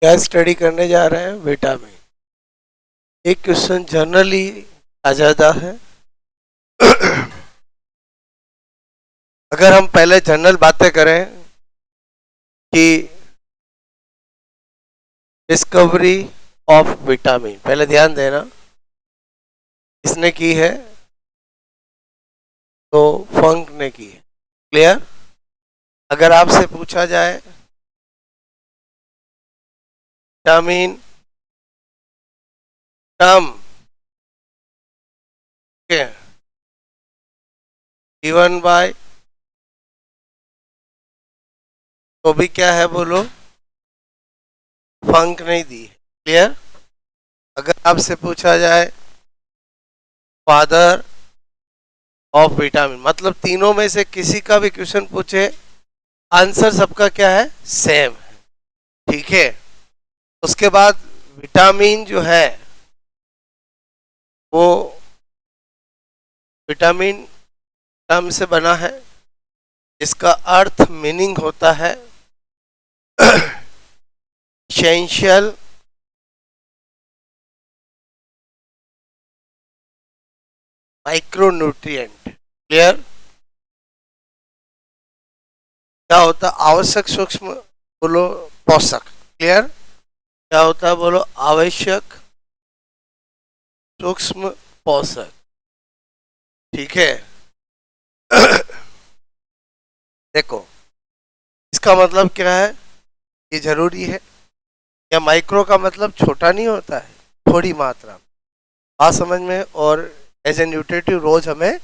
क्या स्टडी करने जा रहे हैं? विटामिन। एक क्वेश्चन जनरली आ जाता है। अगर हम पहले जनरल बातें करें कि डिस्कवरी ऑफ विटामिन, पहले ध्यान देना किसने की है, तो फंक ने की है। क्लियर? अगर आपसे पूछा जाए विटामिन टर्म गिवन बाय, तो भी क्या है बोलो, फंक नहीं दी है। क्लियर? अगर आपसे पूछा जाए फादर ऑफ विटामिन, मतलब तीनों में से किसी का भी क्वेश्चन पूछे, आंसर सबका क्या है? सेम है। ठीक है। उसके बाद विटामिन जो है वो विटामिन टर्म से बना है, जिसका अर्थ मीनिंग होता है एसेंशियल माइक्रोन्यूट्रिएंट। क्लियर? क्या होता? आवश्यक सूक्ष्म बोलो पोषक। क्लियर? क्या होता है बोलो? आवश्यक सूक्ष्म पोषक। ठीक है। देखो, इसका मतलब क्या है? ये जरूरी है। या माइक्रो का मतलब छोटा नहीं होता है, थोड़ी मात्रा में। बात समझ में? और एज ए न्यूट्रिटिव रोज हमें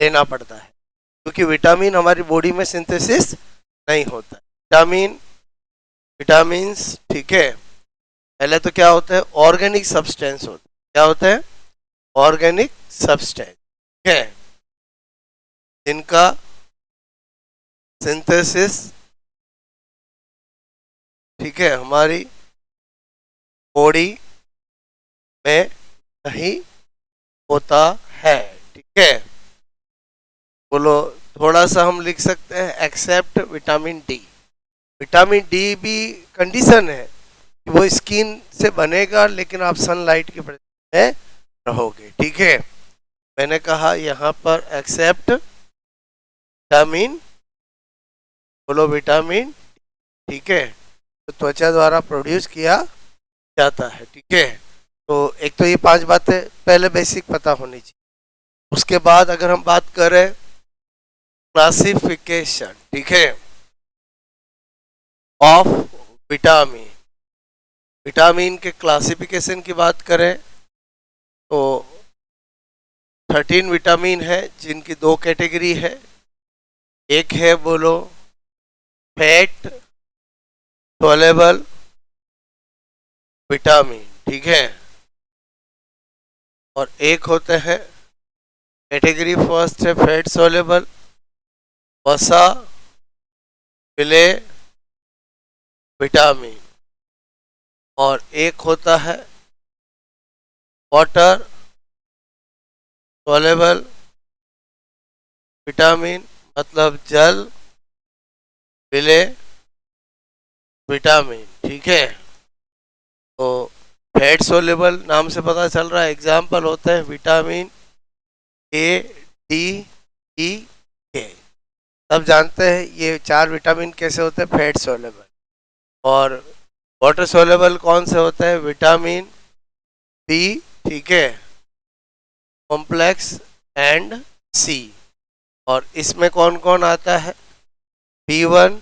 लेना पड़ता है, क्योंकि विटामिन हमारी बॉडी में सिंथेसिस नहीं होता है। विटामिन्स, ठीक है, पहले तो क्या होता है? ऑर्गेनिक सब्सटेंस होता है। क्या होता है? Organic substance. ठीक है, जिनका सिंथेसिस, ठीक है, हमारी बॉडी में नहीं होता है। ठीक है, बोलो, थोड़ा सा हम लिख सकते हैं except vitamin D. Vitamin D भी कंडीशन है कि वो स्किन से बनेगा, लेकिन आप सनलाइट की प्रेजेंस में रहोगे। ठीक है, मैंने कहा यहाँ पर एक्सेप्ट विटामिन, बोलो विटामिन। ठीक है, तो त्वचा द्वारा प्रोड्यूस किया जाता है। ठीक है, तो एक तो ये 5 बातें पहले बेसिक पता होनी चाहिए। उसके बाद अगर हम बात करें क्लासिफिकेशन, ठीक है, ऑफ विटामिन, विटामिन के क्लासिफिकेशन की बात करें तो 13 विटामिन है, जिनकी 2 कैटेगरी है। एक है बोलो फैट सोलेबल विटामिन, ठीक है, और एक होते हैं कैटेगरी फर्स्ट है फैट सोलेबल वसा मिले विटामिन, और एक होता है वाटर सोलेबल विटामिन, मतलब जल मिले विटामिन। ठीक है, तो फैट सोलेबल नाम से पता चल रहा है, एग्जाम्पल होते हैं विटामिन ए, डी, ई, के। सब जानते हैं ये 4 विटामिन कैसे होते हैं, फैट सोलेबल। और वाटर सोलेबल कौन से होते हैं? विटामिन बी, ठीक है, कॉम्प्लेक्स एंड सी। और इसमें कौन कौन आता है? B1,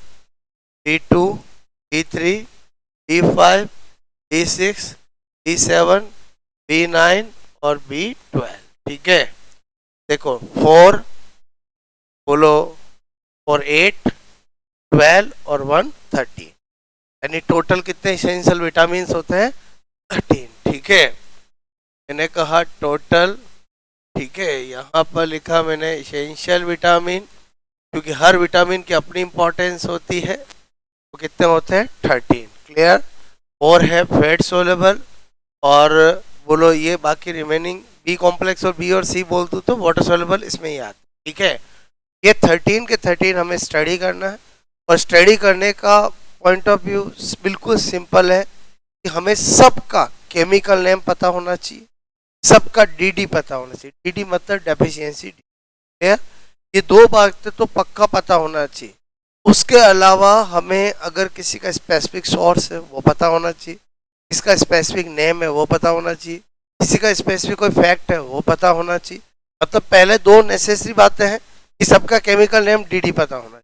B2, B3, B5, B6, B7, B9 और B12। ठीक है, देखो 4 बोलो, और 8, 12 और 1 13, यानी टोटल कितने एसेंशियल विटामिन होते हैं? 13। ठीक है, मैंने कहा टोटल, ठीक है, यहाँ पर लिखा मैंने एसेंशियल विटामिन, क्योंकि हर विटामिन की अपनी इंपॉर्टेंस होती है। तो कितने होते हैं? 13। क्लियर? और है फैट सोलेबल, और बोलो ये बाकी रिमेनिंग बी कॉम्प्लेक्स और बी और सी बोल दूँ तो वाटर सोलेबल इसमें ही आता। ठीक है, ये 13 के 13 हमें स्टडी करना है, और स्टडी करने का पॉइंट ऑफ व्यू बिल्कुल सिंपल है कि हमें सबका केमिकल नेम पता होना चाहिए, सबका डीडी पता होना चाहिए। डीडी मतलब डेफिशिएंसी। ये दो बातें तो पक्का पता होना चाहिए। उसके अलावा हमें अगर किसी का स्पेसिफिक सोर्स है वो पता होना चाहिए, किसका स्पेसिफिक नेम है वो पता होना चाहिए, किसी का स्पेसिफिक कोई फैक्ट है वो पता होना चाहिए। मतलब पहले दो नेसेसरी बातें हैं कि सबका केमिकल नेम डीडी पता होना चाहिए।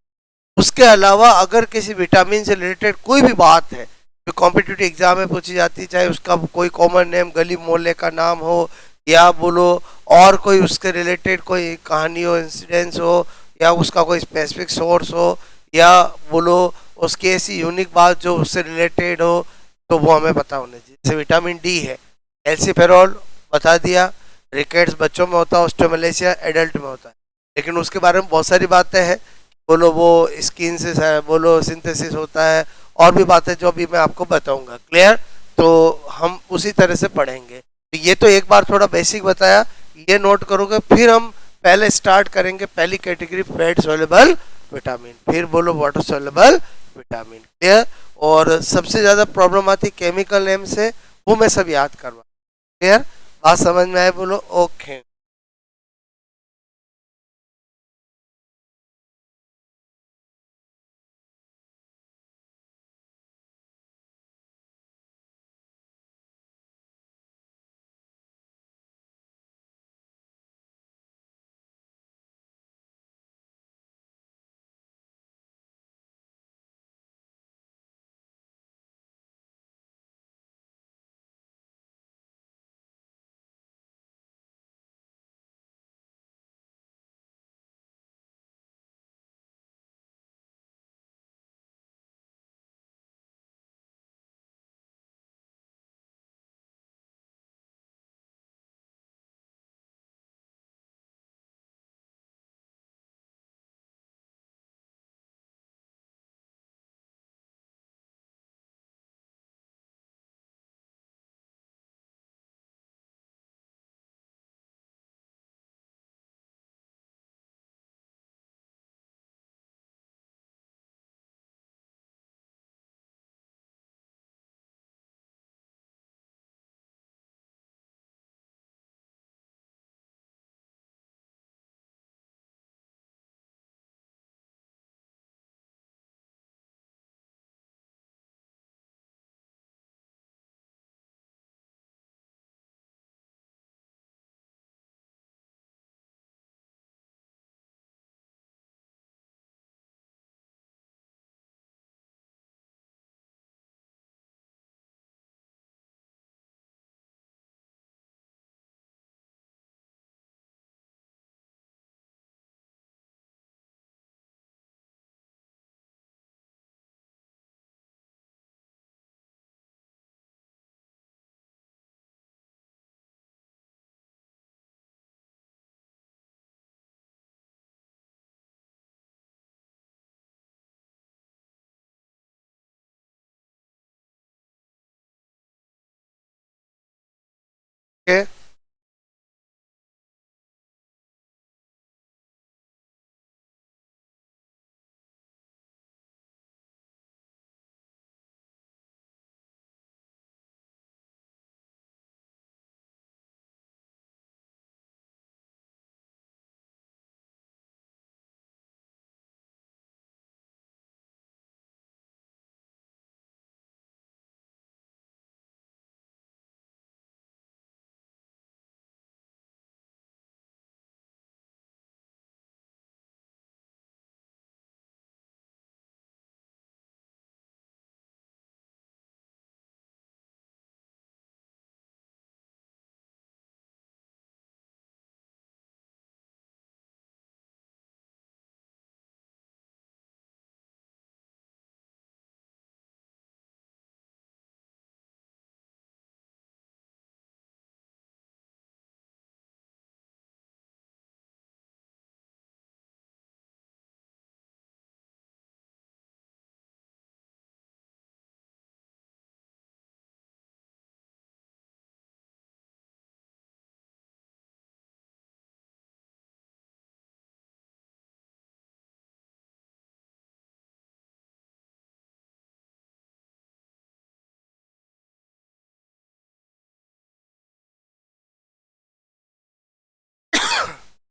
उसके अलावा अगर किसी विटामिन से रिलेटेड कोई भी बात है जो कॉम्पिटिटिव एग्जाम में पूछी जाती है, चाहे उसका कोई कॉमन नेम गली मोहल्ले का नाम हो या बोलो और कोई उसके रिलेटेड कोई कहानी हो, इंसिडेंस हो, या उसका कोई स्पेसिफिक सोर्स हो, या बोलो उसकी ऐसी यूनिक बात जो उससे रिलेटेड हो, तो वो हमें पता होना चाहिए। जैसे विटामिन डी है, एल्सीफेरॉल बता दिया, रिकेट्स बच्चों में होता है, ऑस्टियोमलेशिया एडल्ट में होता है। लेकिन उसके बारे में बहुत सारी बातें हैं, बोलो वो स्किन से बोलो सिंथेसिस होता है, और भी बातें जो अभी मैं आपको बताऊंगा। क्लियर? तो हम उसी तरह से पढ़ेंगे। तो ये तो एक बार थोड़ा बेसिक बताया, ये नोट करोगे। फिर हम पहले स्टार्ट करेंगे पहली कैटेगरी फैट सोल्युबल विटामिन, फिर बोलो वाटर सोल्युबल विटामिन। क्लियर? और सबसे ज्यादा प्रॉब्लम आती केमिकल नेम से, वो मैं सब याद करवा। क्लियर? बात समझ में आए? बोलो ओके। ओके।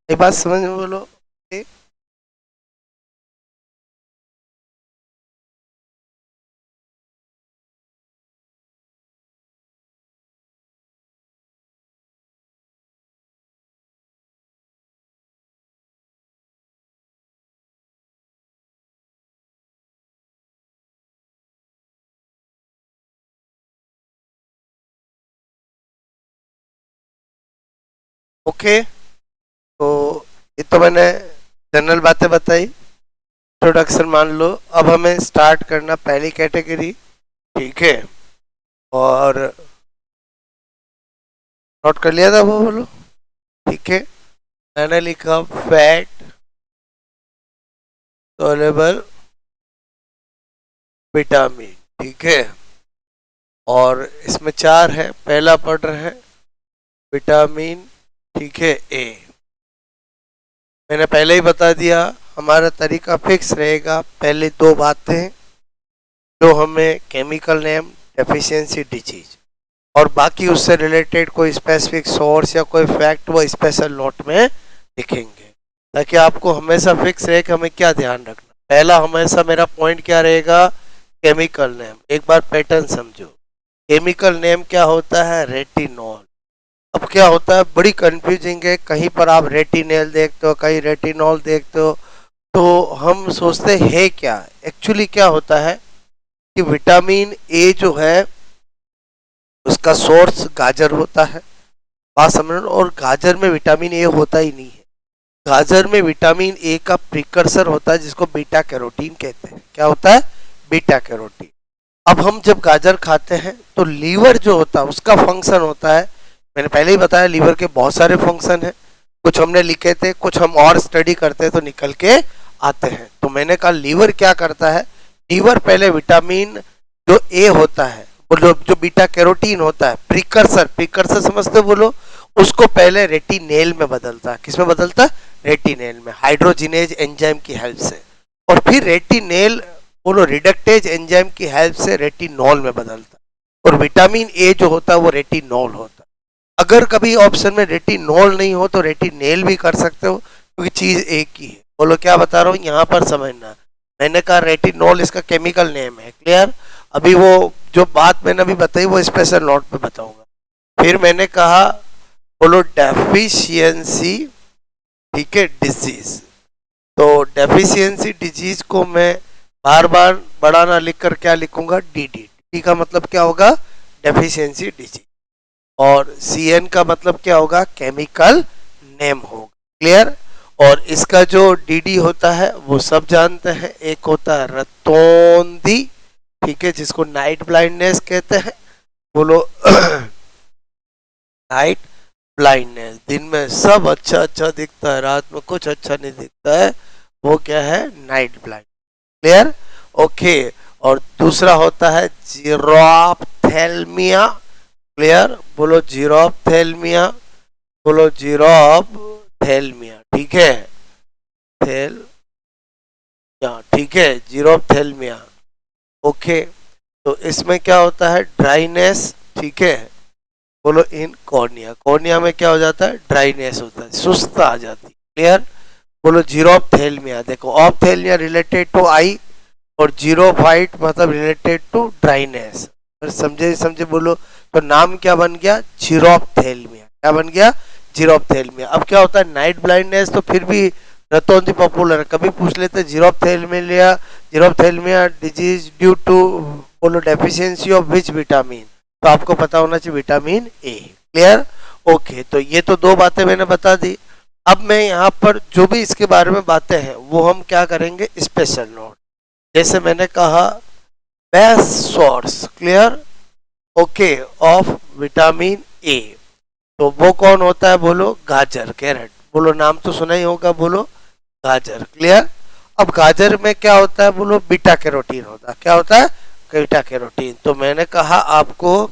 एक बात समझ में बोलो। ओके, तो ये तो मैंने जनरल बातें बताई, इंट्रोडक्शन मान लो। अब हमें स्टार्ट करना पहली कैटेगरी, ठीक है। और नोट कर लिया था वो बोलो, ठीक है। मैंने लिखा फैट सोलेबल विटामिन, ठीक है। और इसमें चार है, पहला पढ़ रहे हैं विटामिन, ठीक है, ए। मैंने पहले ही बता दिया हमारा तरीका फिक्स रहेगा, पहले दो बातें जो हमें केमिकल नेम, डेफिशिएंसी, डिजीज, और बाकी उससे रिलेटेड कोई स्पेसिफिक सोर्स या कोई फैक्ट वो स्पेशल नोट में लिखेंगे, ताकि आपको हमेशा फिक्स रहे कि हमें क्या ध्यान रखना। पहला हमेशा मेरा पॉइंट क्या रहेगा, केमिकल नेम। एक बार पैटर्न समझो, केमिकल नेम क्या होता है, रेटिनॉल। अब क्या होता है, बड़ी कंफ्यूजिंग है, कहीं पर आप रेटिनेल देखते हो, कहीं रेटिनॉल देखते हो, तो हम सोचते हैं क्या, एक्चुअली क्या होता है कि विटामिन ए जो है उसका सोर्स गाजर होता है, बात समझ लो। और गाजर में विटामिन ए होता ही नहीं है, गाजर में विटामिन ए का प्रिकर्सर होता है जिसको बीटा कैरोटीन कहते हैं। क्या होता है, बीटा कैरोटीन। अब हम जब गाजर खाते हैं तो लीवर जो होता है उसका फंक्शन होता है, मैंने पहले ही बताया लीवर के बहुत सारे फंक्शन हैं, कुछ हमने लिखे थे, कुछ हम और स्टडी करते हैं तो निकल के आते हैं। तो मैंने कहा लीवर क्या करता है, लीवर पहले विटामिन जो ए होता है, जो बीटा कैरोटीन होता है, प्रिकर्सर, प्रिकर्सर समझते बोलो, उसको पहले रेटिनेल में बदलता है। किसमें बदलता है, रेटिनेल में, हाइड्रोजिनेज एंजाइम की हेल्प से। और फिर रेटिनेल बोलो रिडक्टेज एंजाइम की हेल्प से रेटिनॉल में बदलता है। और विटामिन ए जो होता है वो रेटिनॉल होता है। अगर कभी ऑप्शन में रेटिनॉल नहीं हो तो रेटिनेल भी कर सकते हो, क्योंकि चीज एक ही है। बोलो क्या बता रहा हूँ यहाँ पर समझना। मैंने कहा रेटिनॉल इसका केमिकल नेम है, क्लियर। अभी वो जो बात मैंने अभी बताई वो स्पेशल नोट पे बताऊंगा। फिर मैंने कहा बोलो डेफिशिएंसी, ठीक है, डिजीज। तो डेफिशिएंसी डिजीज को मैं बार बार बड़ा ना लिखकर क्या लिखूंगा, डीडी। डी का मतलब क्या होगा, डेफिशिएंसी डिजीज। और सीएन का मतलब क्या होगा, केमिकल नेम होगा, क्लियर। और इसका जो डीडी होता है वो सब जानते हैं, एक होता है रतौंधी, ठीक है, जिसको नाइट ब्लाइंडनेस कहते हैं। बोलो नाइट ब्लाइंडनेस, दिन में सब अच्छा अच्छा दिखता है, रात में कुछ अच्छा नहीं दिखता है, वो क्या है, नाइट ब्लाइंड, क्लियर, ओके। और दूसरा होता है जीरोप्थेल्मिया, क्लियर। बोलो जीरोप्थेल्मिया, बोलो जीरोप्थेल्मिया, ठीक है, थेल, ठीक है, जीरोप्थेल्मिया, ओके। तो इसमें क्या होता है, ड्राइनेस, ठीक है। बोलो इन कॉर्निया, कॉर्निया में क्या हो जाता है, ड्राइनेस होता है, सुस्त आ जाती है, क्लियर। बोलो जीरोप्थेल्मिया, देखो ऑप्थेल्मिया रिलेटेड टू आई और जीरोफाइट मतलब रिलेटेड टू ड्राइनेस। समझे समझे बोलो, तो नाम क्या बन गया, जीरोप्थेल्मिया। क्या बन गया, जीरोप्थेल्मिया। अब क्या होता है, नाइट ब्लाइंडनेस तो फिर भी रतौंधी पॉपुलर है, कभी पूछ लेते जीरोप्थेल्मिया, जीरोप्थेल्मिया डिजीज ड्यू टू बोलो डेफिशिएंसी ऑफ विच विटामिन, तो आपको पता होना चाहिए विटामिन ए, क्लियर, ओके। तो ये तो दो बातें मैंने बता दी। अब मैं यहाँ पर जो भी इसके बारे में बातें हैं वो हम क्या करेंगे, स्पेशल नोट। जैसे मैंने कहा best source, clear, okay, of vitamin A, तो वो कौन होता है, बोलो गाजर, कैरेट। बोलो नाम तो सुना ही होगा, बोलो गाजर, क्लियर। अब गाजर में क्या होता है, बोलो बीटा कैरोटीन होता है। क्या होता है, बीटा कैरोटीन। तो मैंने कहा आपको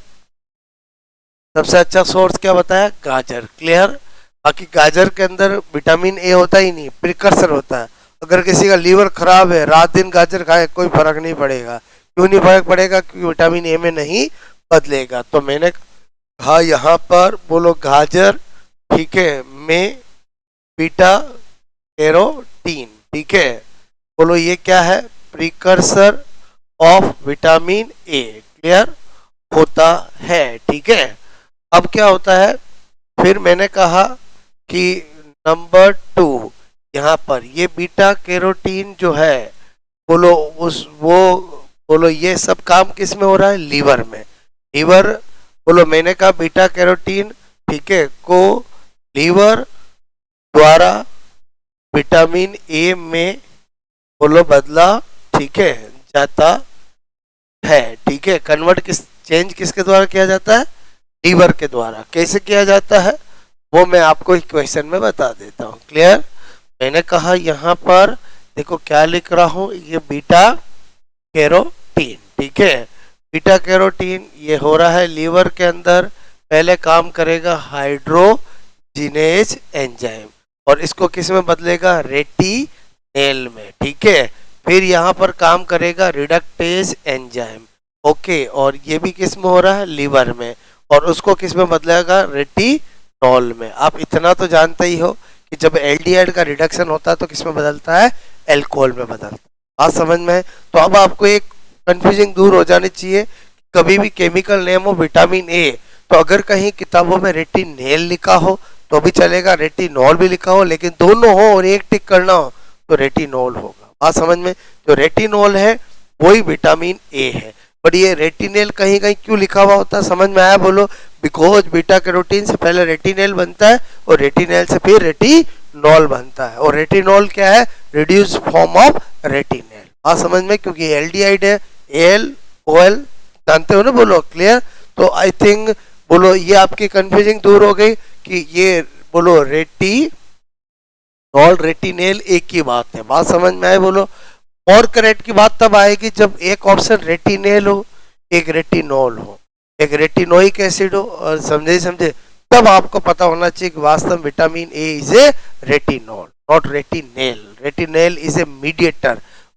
सबसे अच्छा सोर्स क्या बताया, गाजर, क्लियर। बाकी गाजर के अंदर विटामिन ए होता ही नहीं, प्रिकर्सर होता है। अगर किसी का लीवर खराब है, रात दिन गाजर खाए कोई फर्क नहीं पड़ेगा। क्यों नहीं फर्क पड़ेगा, क्योंकि विटामिन ए में नहीं बदलेगा। तो मैंने कहा यहाँ पर बोलो गाजर, ठीक है, में बीटा कैरोटीन, ठीक है। बोलो ये क्या है, precursor of vitamin A, clear होता है, ठीक है। अब क्या होता है, फिर मैंने कहा कि नंबर 2 यहाँ पर ये बीटा कैरोटीन जो है, बोलो बोलो ये सब काम किस में हो रहा है, लीवर में। लीवर, बोलो मैंने कहा बीटा कैरोटीन, ठीक है, को लीवर द्वारा विटामिन ए में बोलो बदला, ठीक है, जाता है, ठीक है। कन्वर्ट चेंज किसके द्वारा किया जाता है, लीवर के द्वारा। कैसे किया जाता है वो मैं आपको एक क्वेश्चन में बता देता हूँ, क्लियर। मैंने कहा यहाँ पर देखो क्या लिख रहा हूँ, ये बीटा कैरोटीन, ठीक है। बीटा कैरोटीन ये हो रहा है लीवर के अंदर, पहले काम करेगा हाइड्रोजिनेज एंजाइम और इसको किस में बदलेगा, रेटिनेल में, ठीक है। फिर यहाँ पर काम करेगा रिडक्टेज एंजाइम, ओके, और ये भी किस में हो रहा है, लीवर में, और उसको किस में बदलेगा, रेटिनॉल में। आप इतना तो जानते ही हो कि जब एल्डिहाइड का रिडक्शन होता है तो किस में बदलता है, एल्कोहल में बदलता है। बात समझ में है। तो अब आपको एक कंफ्यूजिंग दूर हो जानी चाहिए, कभी भी केमिकल नेम हो विटामिन ए, तो अगर कहीं किताबों में रेटिनेल लिखा हो तो भी चलेगा, रेटिनॉल भी लिखा हो, लेकिन दोनों हो और एक टिक करना हो तो रेटिनॉल होगा। बात समझ में। जो रेटिनॉल है वही विटामिन ए है, पर ये रेटिनेल कहीं कहीं क्यों लिखा हुआ होता है, समझ में आया, बोलो। बिकॉज बीटा कैरोटीन से पहले रेटिनेल बनता है और रेटिनेल से फिर रेटिनॉल बनता है, और रेटिनॉल क्या है, रिड्यूस फॉर्म ऑफ रेटिनेल। बात समझ में, क्योंकि एल्डिहाइड है, एल ओ एल जानते हो ना, बोलो क्लियर। तो आई थिंक बोलो ये आपकी कंफ्यूजिंग दूर हो गई कि ये बोलो रेटिनॉल रेटिनेल एक ही बात है। बात समझ में आए, बोलो। और करेक्ट की बात तब आएगी जब एक ऑप्शन रेटिनेल हो, एक रेटिनॉल हो, एक रेटिनोइक एसिड हो, और समझे तब आपको पता होना चाहिए कि वास्तव में vitamin A is a retinol, not retinal. Retinal is a mediator,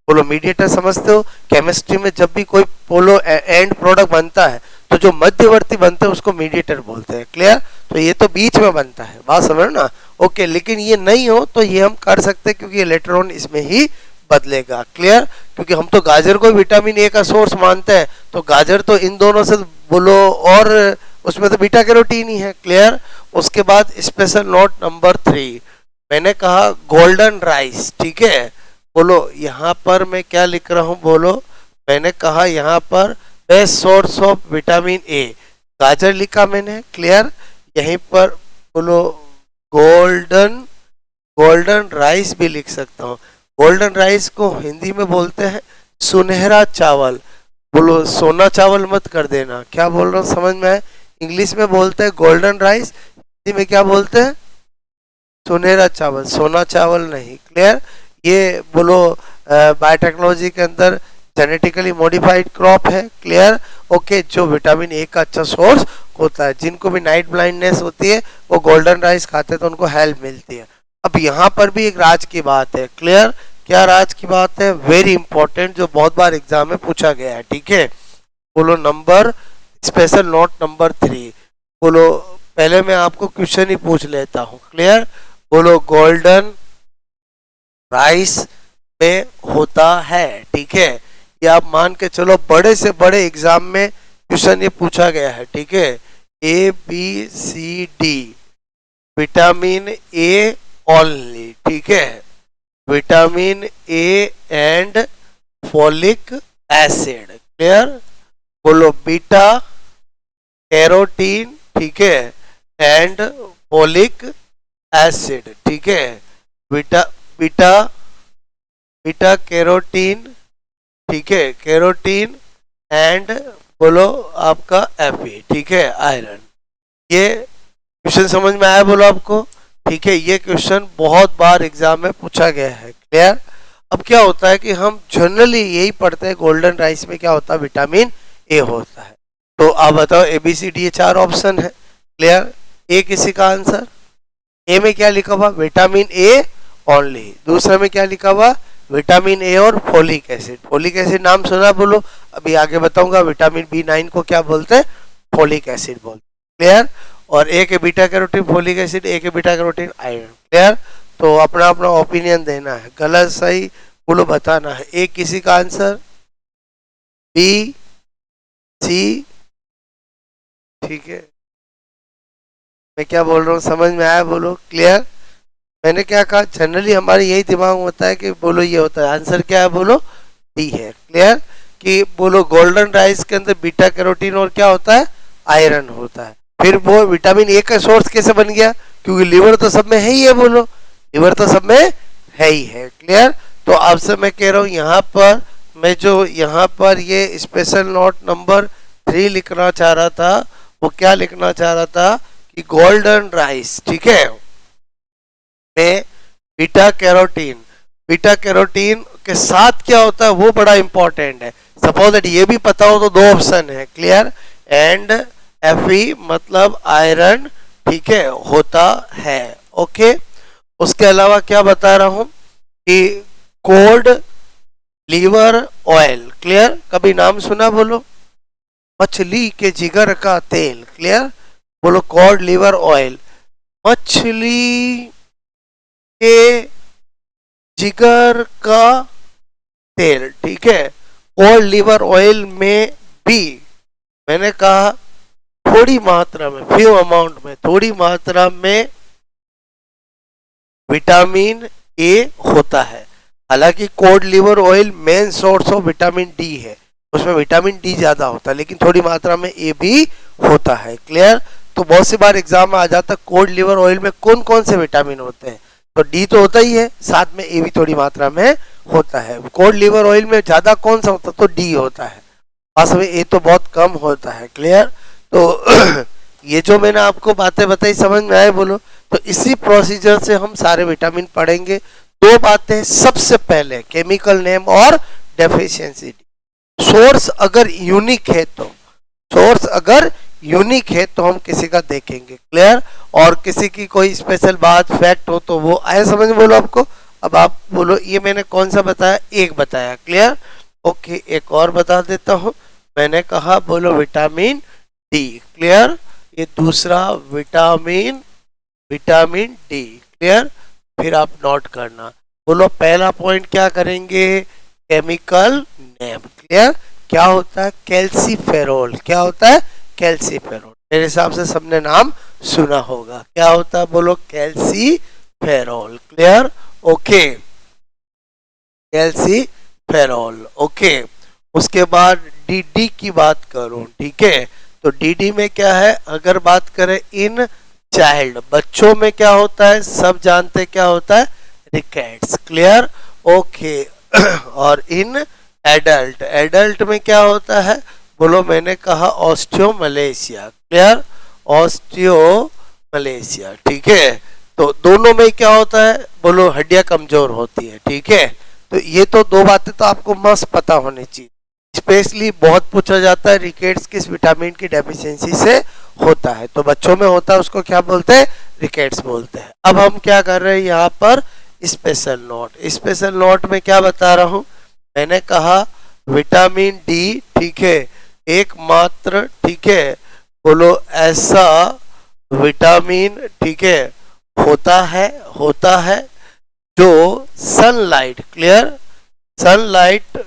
बोलो मीडिएटर समझते हो। केमिस्ट्री में जब भी कोई बोलो एंड प्रोडक्ट बनता है तो जो मध्यवर्ती बनते हैं उसको मीडिएटर बोलते हैं, क्लियर। तो ये तो बीच में बनता है, बात समझ ना, ओके। लेकिन ये नहीं हो तो ये हम कर सकते हैं क्योंकि ये लेटर ऑन इसमें ही बदलेगा, क्लियर। क्योंकि हम तो गाजर को विटामिन ए का सोर्स मानते हैं, तो गाजर तो इन दोनों से बोलो, और उसमें तो बीटा कैरोटीन ही है, क्लियर। उसके बाद स्पेशल नोट नंबर 3 मैंने कहा गोल्डन राइस, ठीक है। बोलो यहाँ पर मैं क्या लिख रहा हूँ, बोलो मैंने कहा यहाँ पर best source of vitamin A, गाजर लिखा मैंने, क्लियर। यहीं पर बोलो गोल्डन राइस भी लिख सकता हूँ। गोल्डन राइस को हिंदी में बोलते हैं सुनहरा चावल, बोलो सोना चावल मत कर देना, क्या बोल रहा हूँ समझ में है। इंग्लिश में बोलते हैं गोल्डन राइस, हिंदी में क्या बोलते हैं, सुनहरा चावल, सोना चावल नहीं, क्लियर। ये बोलो बायोटेक्नोलॉजी के अंदर जेनेटिकली मॉडिफाइड क्रॉप है, क्लियर, ओके, जो विटामिन ए का अच्छा सोर्स होता है। जिनको भी नाइट ब्लाइंडनेस होती है वो गोल्डन राइस खाते हैं तो उनको हेल्प मिलती है। अब यहाँ पर भी एक राज की बात है, क्लियर। क्या राज की बात है, वेरी इंपॉर्टेंट, जो बहुत बार एग्जाम में पूछा गया है, ठीक है। बोलो नंबर स्पेशल नोट नंबर 3, बोलो पहले मैं आपको क्वेश्चन ही पूछ लेता हूँ, क्लियर। बोलो गोल्डन राइस में होता है, ठीक है। ये आप मान के चलो बड़े से बड़े एग्जाम में क्वेश्चन ये पूछा गया है, ठीक है। A B C D, vitamin A only, ठीक है, vitamin A and folic acid, clear. बोलो बीटा कैरोटीन, ठीक है, एंड फोलिक एसिड, ठीक है। बीटा कैरोटीन, ठीक है, कैरोटीन एंड बोलो आपका एफी, ठीक है, आयरन। ये क्वेश्चन समझ में आया, बोलो आपको, ठीक है। ये क्वेश्चन बहुत बार एग्जाम में पूछा गया है, क्लियर। अब क्या होता है कि हम जनरली यही पढ़ते हैं, गोल्डन राइस में क्या होता है, विटामिन ए होता है। तो आप बताओ ए बी सी डी, ये 4 ऑप्शन है, क्लियर। ए किसी का आंसर, ए में क्या लिखा हुआ, विटामिन ए ओनली। दूसरे में क्या लिखा हुआ, विटामिन ए और फोलिक एसिड। फोलिक एसिड नाम सुना, बोलो अभी आगे बताऊंगा। विटामिन B9 को क्या बोलते हैं, फोलिक एसिड बोलते हैं, क्लियर। और ए के बीटा कैरोटीन फोलिक एसिड, ए के बीटा कैरोटीन आयरन, क्लियर। तो अपना अपना ओपिनियन देना है, गलत सही बोलो बताना है। ए किसी का आंसर, बी, सी, ठीक है। मैं क्या बोल रहा हूँ समझ में आया? बोलो क्लियर। मैंने क्या कहा, जनरली हमारे यही दिमाग में होता है कि बोलो ये होता है, आंसर क्या है? बोलो डी है। क्लियर। कि बोलो गोल्डन राइस के अंदर बीटा कैरोटीन और क्या होता है? आयरन होता है। फिर वो विटामिन ए का सोर्स कैसे बन गया? क्योंकि लिवर तो सब में है ही है, बोलो लिवर तो सब में है ही है। क्लियर। तो आपसे मैं कह रहा हूँ यहाँ पर मैं जो यहाँ पर ये स्पेशल नोट नंबर 3 लिखना चाह रहा था, वो क्या लिखना चाह रहा था कि गोल्डन राइस, ठीक है, में बीटा कैरोटीन के साथ क्या होता है वो बड़ा इंपॉर्टेंट है। सपोज दैट ये भी पता हो तो दो ऑप्शन है, क्लियर, एंड Fe मतलब आयरन, ठीक है, होता है। ओके। उसके अलावा क्या बता रहा हूं कि कोड लीवर ऑयल, क्लियर, कभी नाम सुना? बोलो मछली के जिगर का तेल, क्लियर, बोलो कॉड लीवर ऑयल, मछली के जिगर का तेल, ठीक है। कॉड लीवर ऑयल में भी मैंने कहा थोड़ी मात्रा में, फ्यू अमाउंट में, थोड़ी मात्रा में विटामिन ए होता है। हालांकि cod liver oil main source of vitamin D है, उसमें विटामिन डी ज्यादा होता है, लेकिन थोड़ी मात्रा में ए भी होता है। क्लियर। तो बहुत सी बार एग्जाम में आ जाता है कॉड लिवर ऑयल में कौन कौन से विटामिन होते हैं, तो डी तो होता ही है, साथ में ए भी थोड़ी मात्रा में होता है। कॉड लिवर ऑयल में ज्यादा कौन सा होता है? तो डी होता है, पास में ए तो बहुत कम होता है। क्लियर। तो ये जो मैंने आपको बातें बताई समझ में आए? बोलो। तो इसी प्रोसीजर से हम सारे विटामिन पढ़ेंगे। दो बातें, सबसे पहले केमिकल नेम और डेफिशिएंसी। सोर्स अगर यूनिक है तो, सोर्स अगर यूनिक है तो हम किसी का देखेंगे, क्लियर, और किसी की कोई स्पेशल बात फैक्ट हो तो वो आए समझ में? बोलो आपको। अब आप बोलो ये मैंने कौन सा बताया? एक बताया, क्लियर। ओके, एक और बता देता हूं। मैंने कहा बोलो विटामिन डी, क्लियर, ये दूसरा विटामिन डी, क्लियर। फिर आप नोट करना। बोलो पहला पॉइंट क्या करेंगे? Chemical name, clear. क्या होता है? कैल्सीफेरोल। क्या होता है? कैल्सीफेरोल। मेरे हिसाब से सबने नाम सुना होगा। क्या होता है? बोलो calciferol, clear. Okay, calciferol. Okay. उसके बाद डी की बात करूं, ठीक है, तो डी में क्या है? अगर बात करें इन चाइल्ड, बच्चों में क्या होता है? सब जानते क्या होता है? Rickets, clear. ओके। और इन एडल्ट, एडल्ट में क्या होता है? बोलो मैंने कहा ऑस्टियोमलेशिया, क्लियर, ऑस्टियोमलेशिया, ठीक है। तो दोनों में क्या होता है? बोलो हड्डियां कमजोर होती है, ठीक है। तो ये तो दो बातें तो आपको मस्त पता होनी चाहिए। स्पेशली बहुत पूछा जाता है रिकेट्स किस विटामिन की डेफिशिएंसी से होता है, तो बच्चों में होता है, उसको क्या बोलते हैं? रिकेट्स बोलते हैं। अब हम क्या कर रहे हैं यहाँ पर? Special note. स्पेशल नोट में क्या बता रहा हूँ? मैंने कहा विटामिन डी, ठीक है, एकमात्र, ठीक है, बोलो ऐसा विटामिन, ठीक है, होता है जो सनलाइट, क्लियर, सनलाइट,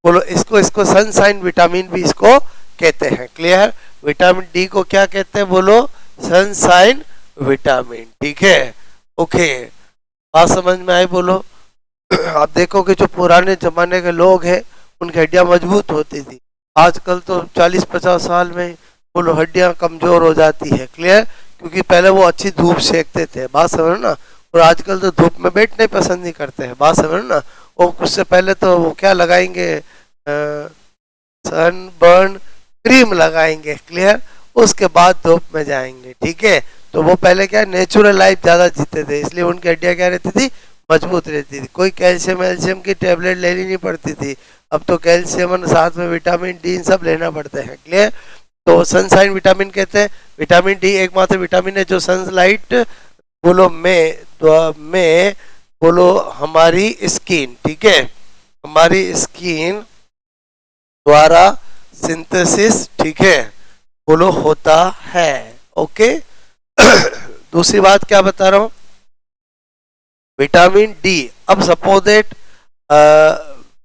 बोलो इसको सनसाइन विटामिन भी इसको कहते हैं, क्लियर। विटामिन डी को क्या कहते हैं? बोलो सनसाइन विटामिन, ठीक है। ओके, बात समझ में आई? बोलो। आप देखो कि जो पुराने जमाने के लोग हैं उनकी हड्डियां मजबूत होती थी, आजकल तो 40-50 साल में बोलो हड्डियां कमजोर हो जाती है, क्लियर, क्योंकि पहले वो अच्छी धूप सेकते थे, बात समझ ना, और आजकल तो धूप में बैठने पसंद नहीं करते हैं, बात समझ ना। और उससे पहले तो वो क्या लगाएंगे? सनबर्न क्रीम लगाएंगे, क्लियर, उसके बाद धूप में जाएंगे, ठीक है। तो वो पहले क्या नेचुरल लाइफ ज्यादा जीते थे, इसलिए उनकी हड्डियां क्या रहती थी? मजबूत रहती थी। कोई कैल्शियम की टेबलेट लेनी नहीं पड़ती थी, अब तो कैल्शियम साथ में विटामिन डी सब लेना पड़ते हैं, क्लियर। तो सनसाइन विटामिन कहते हैं। विटामिन डी एकमात्र विटामिन है जो सनलाइट बोलो में बोलो हमारी स्किन, ठीक है, हमारी स्किन द्वारा सिंथेसिस, ठीक है, बोलो होता है। ओके। दूसरी बात क्या बता रहा हूं? विटामिन डी, अब सपोज दैट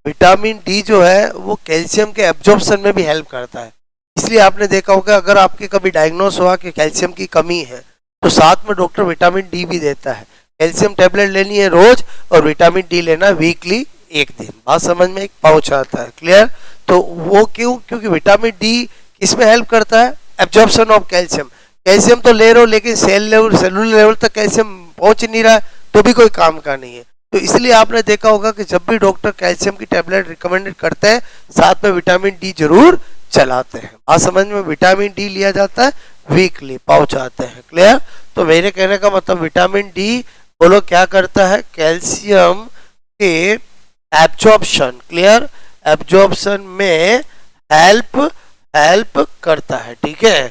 विटामिन डी जो है वो कैल्शियम के एब्जॉर्प्शन में भी हेल्प करता है। इसलिए आपने देखा होगा अगर आपके कभी डायग्नोस हुआ कि कैल्शियम की कमी है तो साथ में डॉक्टर विटामिन डी भी देता है। कैल्शियम टेबलेट लेनी है रोज और विटामिन डी लेना वीकली 1 दिन। बात समझ में, एक पाउच आता है, क्लियर। तो वो क्यों? क्योंकि विटामिन डी किसमें हेल्प करता है? Absorption of calcium. कैल्शियम तो ले रहे हो लेकिन सेल लेवल, सेलुलर लेवल तक कैल्शियम पहुंच नहीं रहा है तो भी कोई काम का नहीं है। तो इसलिए आपने देखा होगा कि जब भी डॉक्टर कैल्शियम की टेबलेट रिकमेंडेड करते हैं साथ में विटामिन डी जरूर चलाते हैं। बात समझ में, विटामिन डी लिया जाता है वीकली, पाउच आते हैं, क्लियर। तो मेरे कहने का मतलब विटामिन डी बोलो क्या करता है? कैल्शियम के एब्जॉर्प्शन, क्लियर, एब्जॉर्प्शन में हेल्प हेल्प करता है, ठीक है।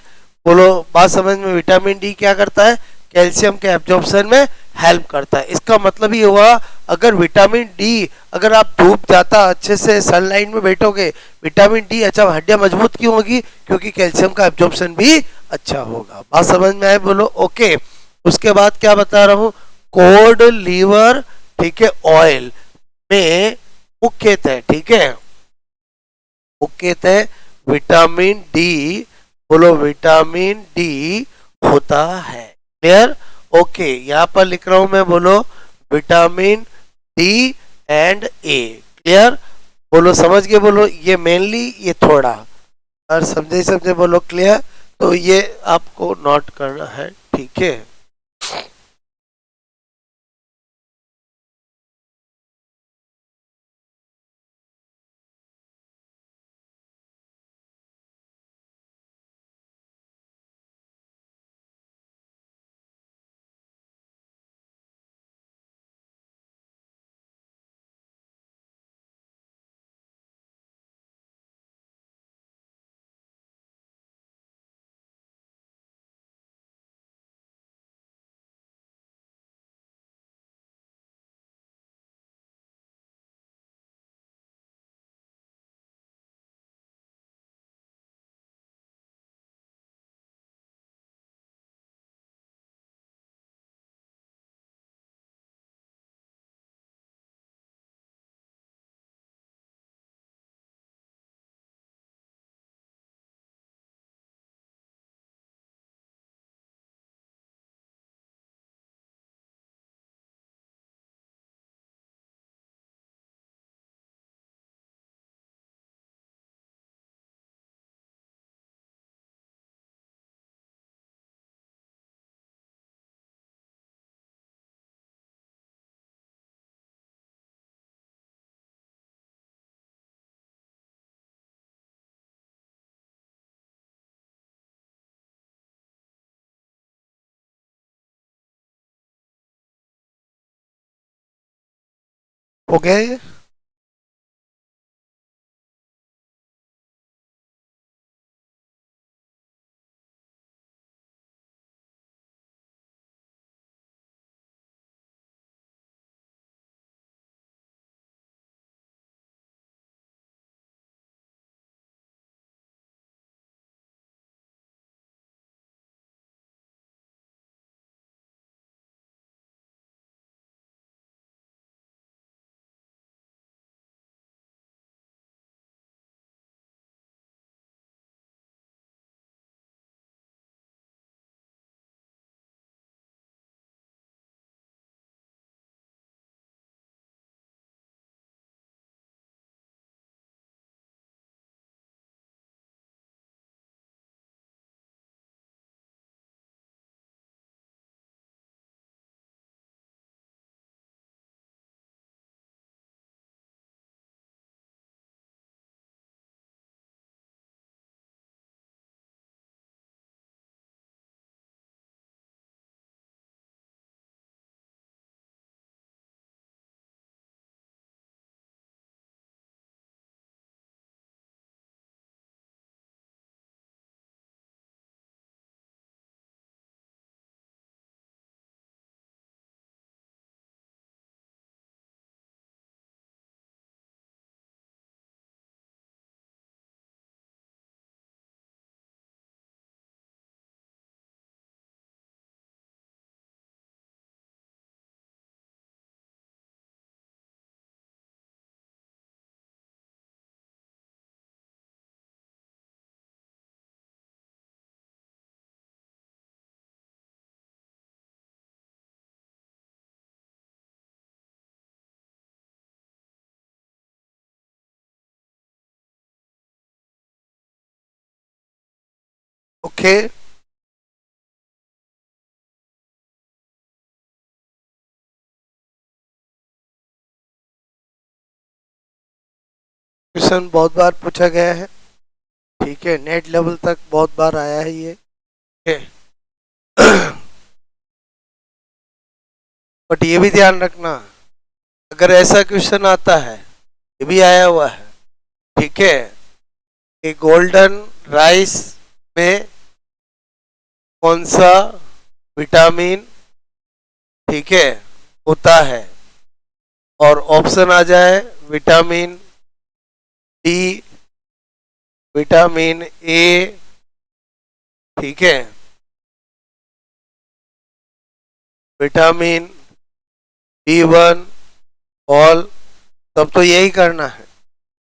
बोलो बात समझ में, विटामिन डी क्या करता है? कैल्शियम के एब्जॉर्प्शन में हेल्प करता है। इसका मतलब ये हुआ अगर विटामिन डी, अगर आप धूप जाता अच्छे से सनलाइट में बैठोगे, विटामिन डी अच्छा, हड्डियां मजबूत क्यों होगी? क्योंकि कैल्शियम का एब्जॉर्प्शन भी अच्छा होगा। बात समझ में आए? बोलो ओके। उसके बाद क्या बता रहा हूँ? कोड लीवर, ठीक है, ऑयल में मुख्यतः, ठीक है, मुख्यतः विटामिन डी, बोलो विटामिन डी होता है, क्लियर। ओके, यहाँ पर लिख रहा हूं मैं, बोलो vitamin D and A, clear. बोलो समझ गए? बोलो ये मेनली, ये थोड़ा, और समझे समझे बोलो क्लियर। तो ये आपको नोट करना है, ठीक है। हो गया ये? ओके, क्वेश्चन बहुत बार पूछा गया है, ठीक है, नेट लेवल तक बहुत बार आया है ये, बट ये भी ध्यान रखना, अगर ऐसा क्वेश्चन आता है, ये भी आया हुआ है, ठीक है, कि गोल्डन राइस में कौन सा विटामिन, ठीक है, होता है, और ऑप्शन आ जाए विटामिन डी, विटामिन ए, ठीक है, विटामिन B1, ऑल, तब तो यही करना है।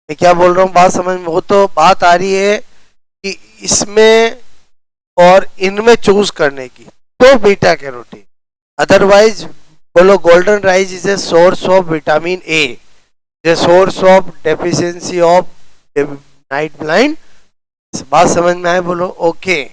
मैं क्या बोल रहा हूँ बात समझ में, वो तो बात आ रही है कि इसमें और इनमें चूज करने की, तो बीटा कैरोटीन, अदरवाइज बोलो golden rice is a source of vitamin A, a source of deficiency of night blind, बात समझ में आए, बोलो ओके।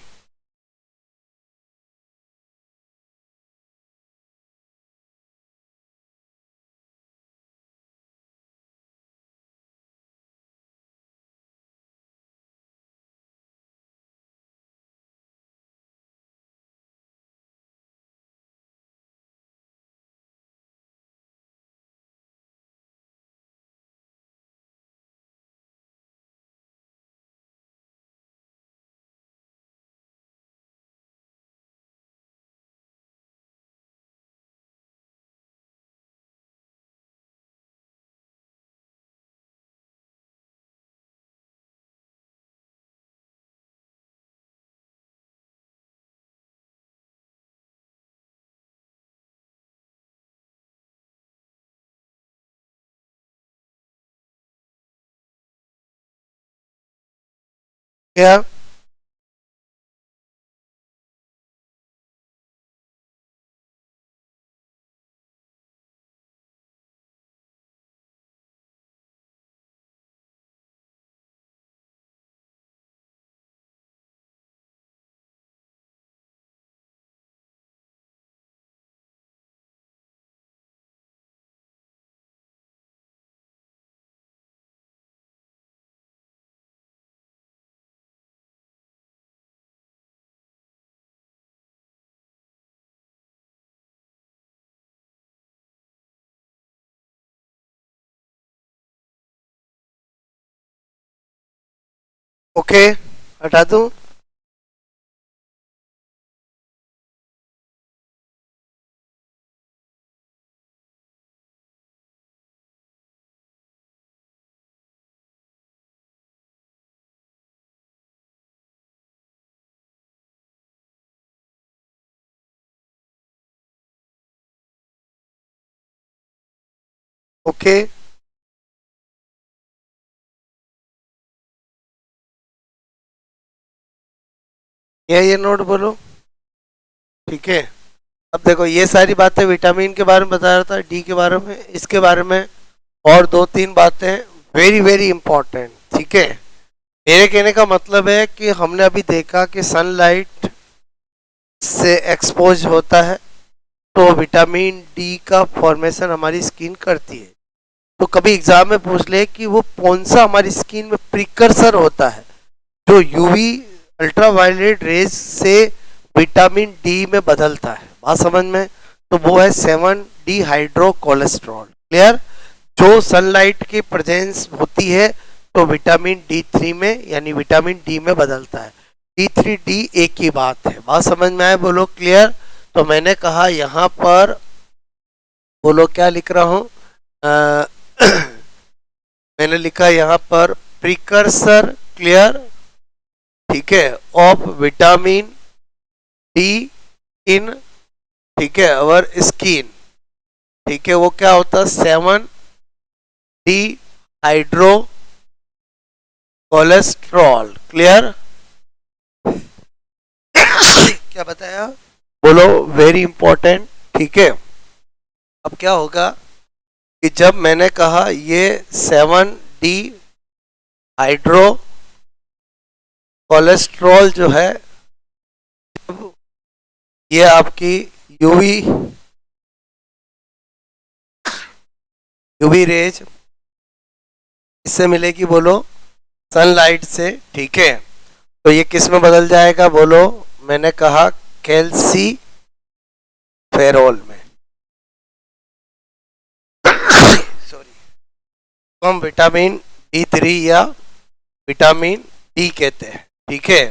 क्या ओके, हटा दूं? ओके, ये नोट बोलो, ठीक है। अब देखो ये सारी बातें विटामिन के बारे में बता रहा था, डी के बारे में, इसके बारे में और दो तीन बातें वेरी वेरी इंपॉर्टेंट, ठीक है। मेरे कहने का मतलब है कि हमने अभी देखा कि सनलाइट से एक्सपोज होता है तो विटामिन डी का फॉर्मेशन हमारी स्किन करती है, तो कभी एग्जाम में पूछ ले कि वो कौन सा हमारी स्किन में प्रिकर्सर होता है जो यूवी अल्ट्रावायलेट रेज से विटामिन डी में बदलता है, बात समझ में, तो वो है 7 हाइड्रो कोलेस्ट्रॉल, क्लियर, जो सनलाइट की प्रेजेंस होती है तो विटामिन D3 में यानी विटामिन डी में बदलता है, D3 डी एक ही बात है, बात समझ में आए, बोलो क्लियर। तो मैंने कहा यहाँ पर, बोलो क्या लिख रहा हूँ, मैंने लिखा यहाँ पर प्रिकर्सर, क्लियर, ठीक है, ऑफ विटामिन डी इन, ठीक है, अवर स्किन, ठीक है, वो क्या होता है 7 हाइड्रो कोलेस्ट्रॉल, क्लियर, क्या बताया, बोलो वेरी इंपॉर्टेंट, ठीक है। अब क्या होगा कि जब मैंने कहा ये 7 हाइड्रो कोलेस्ट्रॉल जो है ये आपकी यूवी यूवी रेज इससे मिलेगी, बोलो सनलाइट से, ठीक है। तो ये किस में बदल जाएगा, बोलो, मैंने कहा कैल्सी फेरोल में। सॉरी, तो हम विटामिन D3 या विटामिन डी कहते हैं, ठीक है।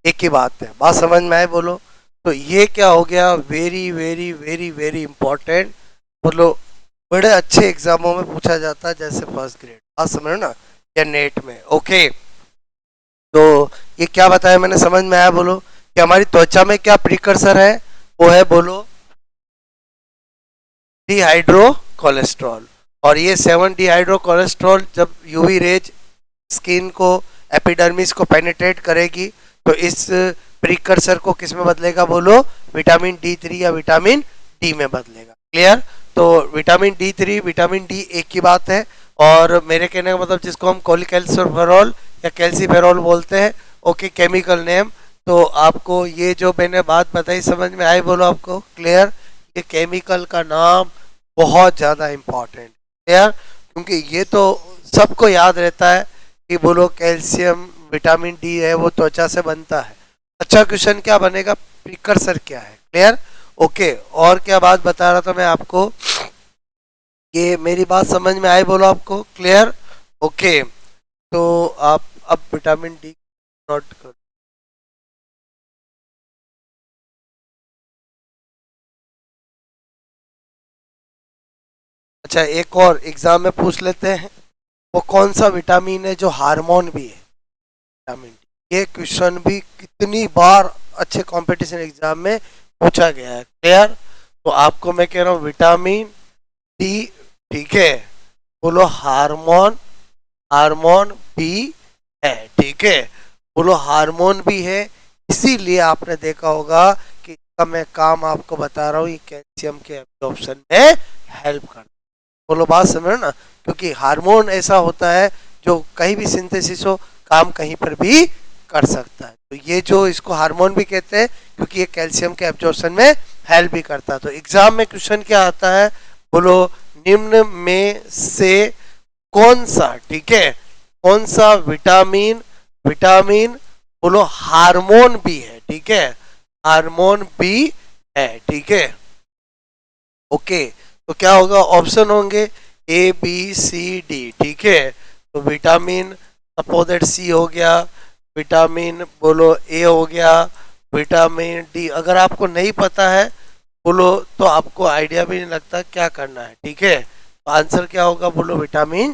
एक ही बात है, बात समझ में आए, बोलो। तो ये क्या हो गया, very very very very important, बोलो, बड़े अच्छे एग्जामों में पूछा जाता है, जैसे फर्स्ट ग्रेड, बात समझ ना, या नेट में, ओके। तो ये क्या बताया मैंने, समझ में आया, बोलो। कि हमारी त्वचा में क्या प्रिकर्सर है, वो है, बोलो, डिहाइड्रो कोलेस्ट्रॉल। और ये 7 डिहाइड्रो कोलेस्ट्रॉल जब यूवी रेज स्किन को, एपिडर्मिस को पेनिट्रेट करेगी, तो इस प्रिकर्सर को किस में बदलेगा, बोलो, विटामिन D3 या विटामिन डी में बदलेगा। क्लियर। तो विटामिन D3 विटामिन डी एक ही बात है। और मेरे कहने का मतलब, जिसको हम कोलिकैल्सिफेरॉल या कैल्सीफेरॉल बोलते हैं, ओके, केमिकल नेम। तो आपको ये जो मैंने बात बताई समझ में आई, बोलो, आपको क्लियर। ये केमिकल का नाम बहुत ज़्यादा इम्पोर्टेंट, क्लियर, क्योंकि ये तो सबको याद रहता है कि बोलो कैल्शियम विटामिन डी है, वो त्वचा से बनता है। अच्छा क्वेश्चन क्या बनेगा, प्रिकर्सर क्या है, क्लियर, ओके। और क्या बात बता रहा था मैं आपको, कि मेरी बात समझ में आई, बोलो, आपको क्लियर, ओके। तो आप अब विटामिन डी नोट करो। अच्छा, एक और एग्जाम में पूछ लेते हैं, वो कौन सा विटामिन है जो हार्मोन भी है, विटामिन डी। ये क्वेश्चन भी कितनी बार अच्छे कंपटीशन एग्जाम में पूछा गया है, क्लियर। तो आपको मैं कह रहा हूँ विटामिन डी, ठीक है, बोलो हार्मोन, हार्मोन भी है, ठीक है, बोलो हार्मोन भी है। इसीलिए आपने देखा होगा कि इसका मैं काम आपको बता रहा हूँ, ये कैल्शियम के एब्जॉर्प्शन में हेल्प करता है। बोलो, बात समझ ना, क्योंकि हार्मोन ऐसा होता है जो कहीं भी सिंथेसिस हो, काम कहीं पर भी कर सकता है। तो ये जो इसको हार्मोन भी कहते हैं, क्योंकि ये कैल्शियम के एब्जॉर्प्शन में हेल्प भी करता है। तो एग्जाम में क्वेश्चन क्या आता है, बोलो, निम्न में से कौन सा, ठीक है, कौन सा विटामिन, विटामिन, बोलो, हार्मोन भी है, ठीक है, हार्मोन भी है, ठीक है, ओके। तो क्या होगा, ऑप्शन होंगे A B C D, ठीक है। तो विटामिन, सपोज दैट सी हो गया, विटामिन, बोलो, ए हो गया, विटामिन डी। अगर आपको नहीं पता है, बोलो, तो आपको आइडिया भी नहीं लगता क्या करना है, ठीक है। तो आंसर क्या होगा, बोलो, विटामिन।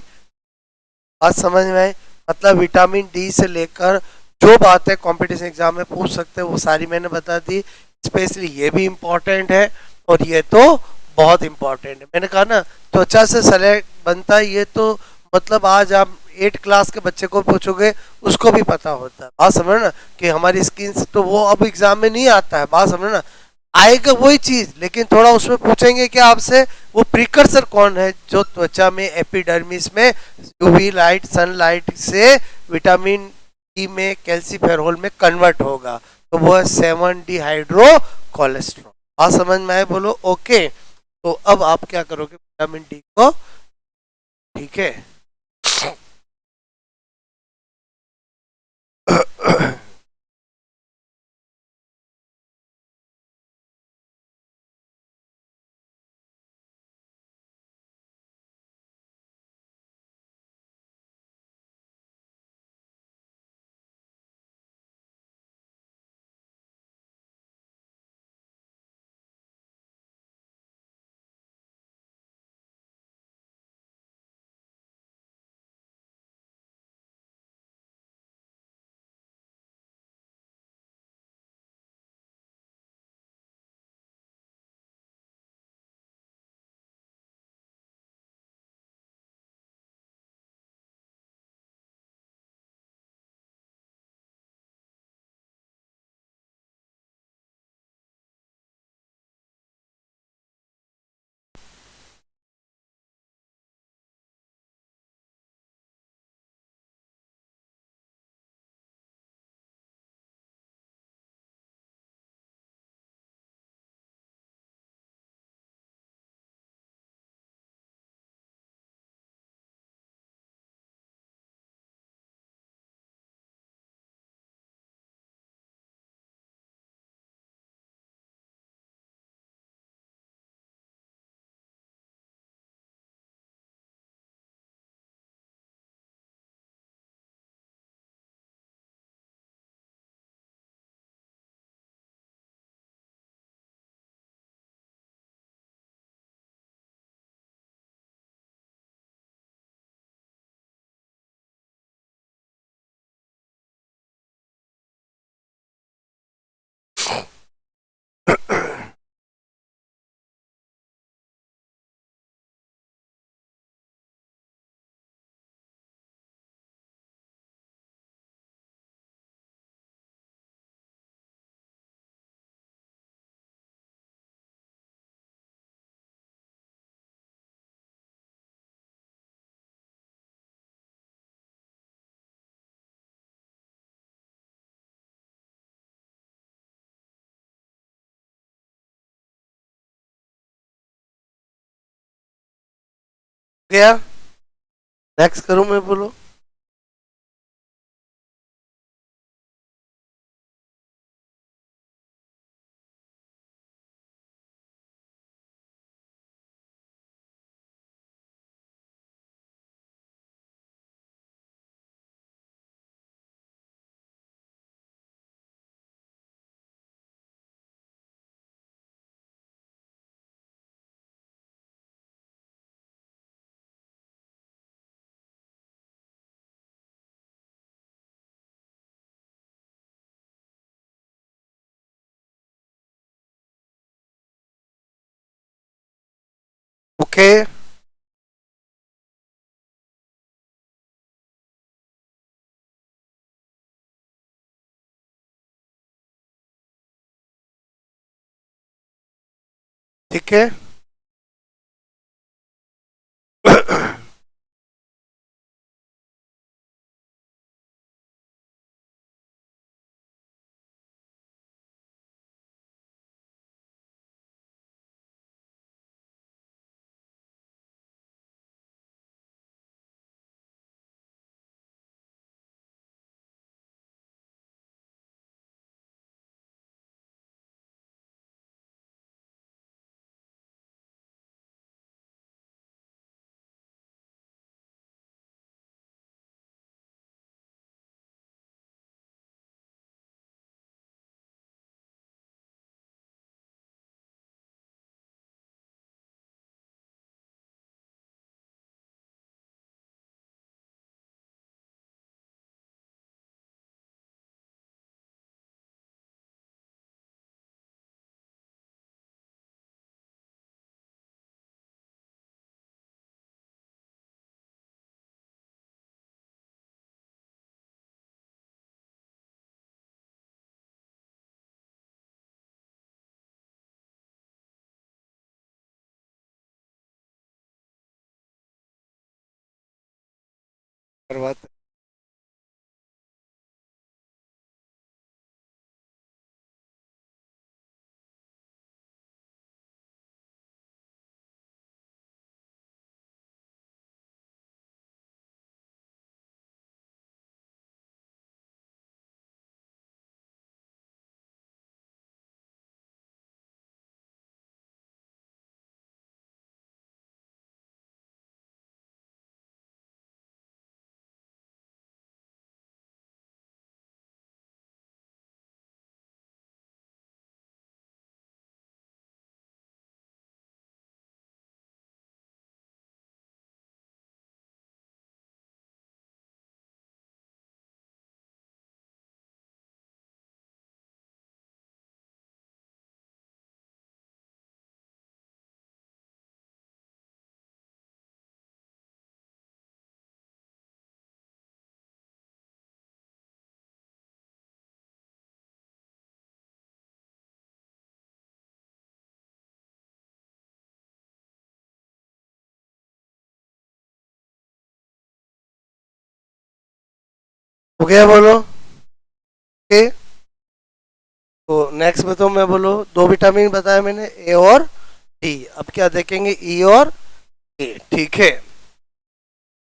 बात समझ में आए, मतलब विटामिन डी से लेकर जो बातें कंपटीशन एग्जाम में पूछ सकते हैं वो सारी मैंने बता दी। स्पेशली ये भी इम्पोर्टेंट है, और ये तो बहुत इम्पोर्टेंट है। मैंने कहा ना, त्वचा से सेलेक्ट बनता है, ये तो मतलब आज आप 8 क्लास के बच्चे को पूछोगे, उसको भी पता होता है। बात समझ ना, कि हमारी स्किन से तो वो अब एग्जाम में नहीं आता है, बात समझ ना, आएगा वही चीज, लेकिन थोड़ा उसमें पूछेंगे कि आपसे वो प्रिकर्सर कौन है जो त्वचा में, एपिडर्मिस में यूवी लाइट, सनलाइट से विटामिन डी में, कैल्सीफेरॉल में कन्वर्ट होगा। तो वो है 7 डिहाइड्रो कोलेस्ट्रॉल। बात समझ में आए, बोलो, ओके। तो अब आप क्या करोगे, विटामिन डी को, ठीक है। गया? नेक्स्ट करूं मैं, बोलो। ओके, ठीक है। करवाते। हो गया, बोलो। ओके, तो नेक्स्ट बताओ, मैं बोलो। दो विटामिन बताया मैंने, ए और डी। अब क्या देखेंगे, ई और ए, ठीक है।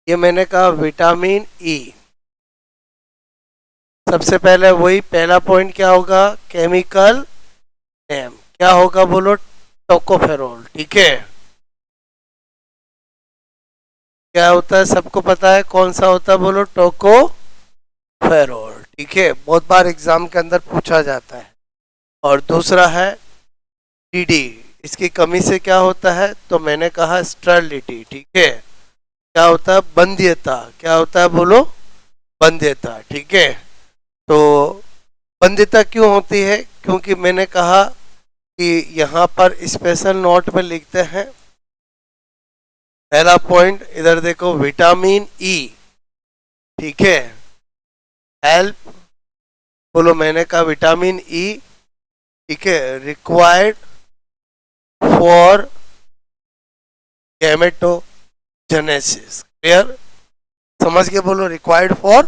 ये मैंने कहा विटामिन ई। सबसे पहले वही पहला पॉइंट क्या होगा, केमिकल नेम क्या होगा, बोलो। टोकोफेरोल, ठीक है। क्या होता है, सबको पता है कौन सा होता है, बोलो। टोकोफेरोल, ठीक है। बहुत बार एग्जाम के अंदर पूछा जाता है। और दूसरा है डीडी। इसकी कमी से क्या होता है, तो मैंने कहा स्टर्लिटी, ठीक है। क्या होता है, बंध्यता। क्या होता है, बोलो। बंध्यता, ठीक है। तो बंध्यता क्यों होती है, क्योंकि मैंने कहा कि यहाँ पर स्पेशल नोट में लिखते हैं। पहला पॉइंट इधर देखो, विटामिन ई, ठीक है। हेल्प, बोलो। मैंने कहा विटामिन ई, ठीक है, रिक्वायर्ड फॉर गैमेटोजेनेसिस। क्लियर? समझ के बोलो, रिक्वायर्ड फॉर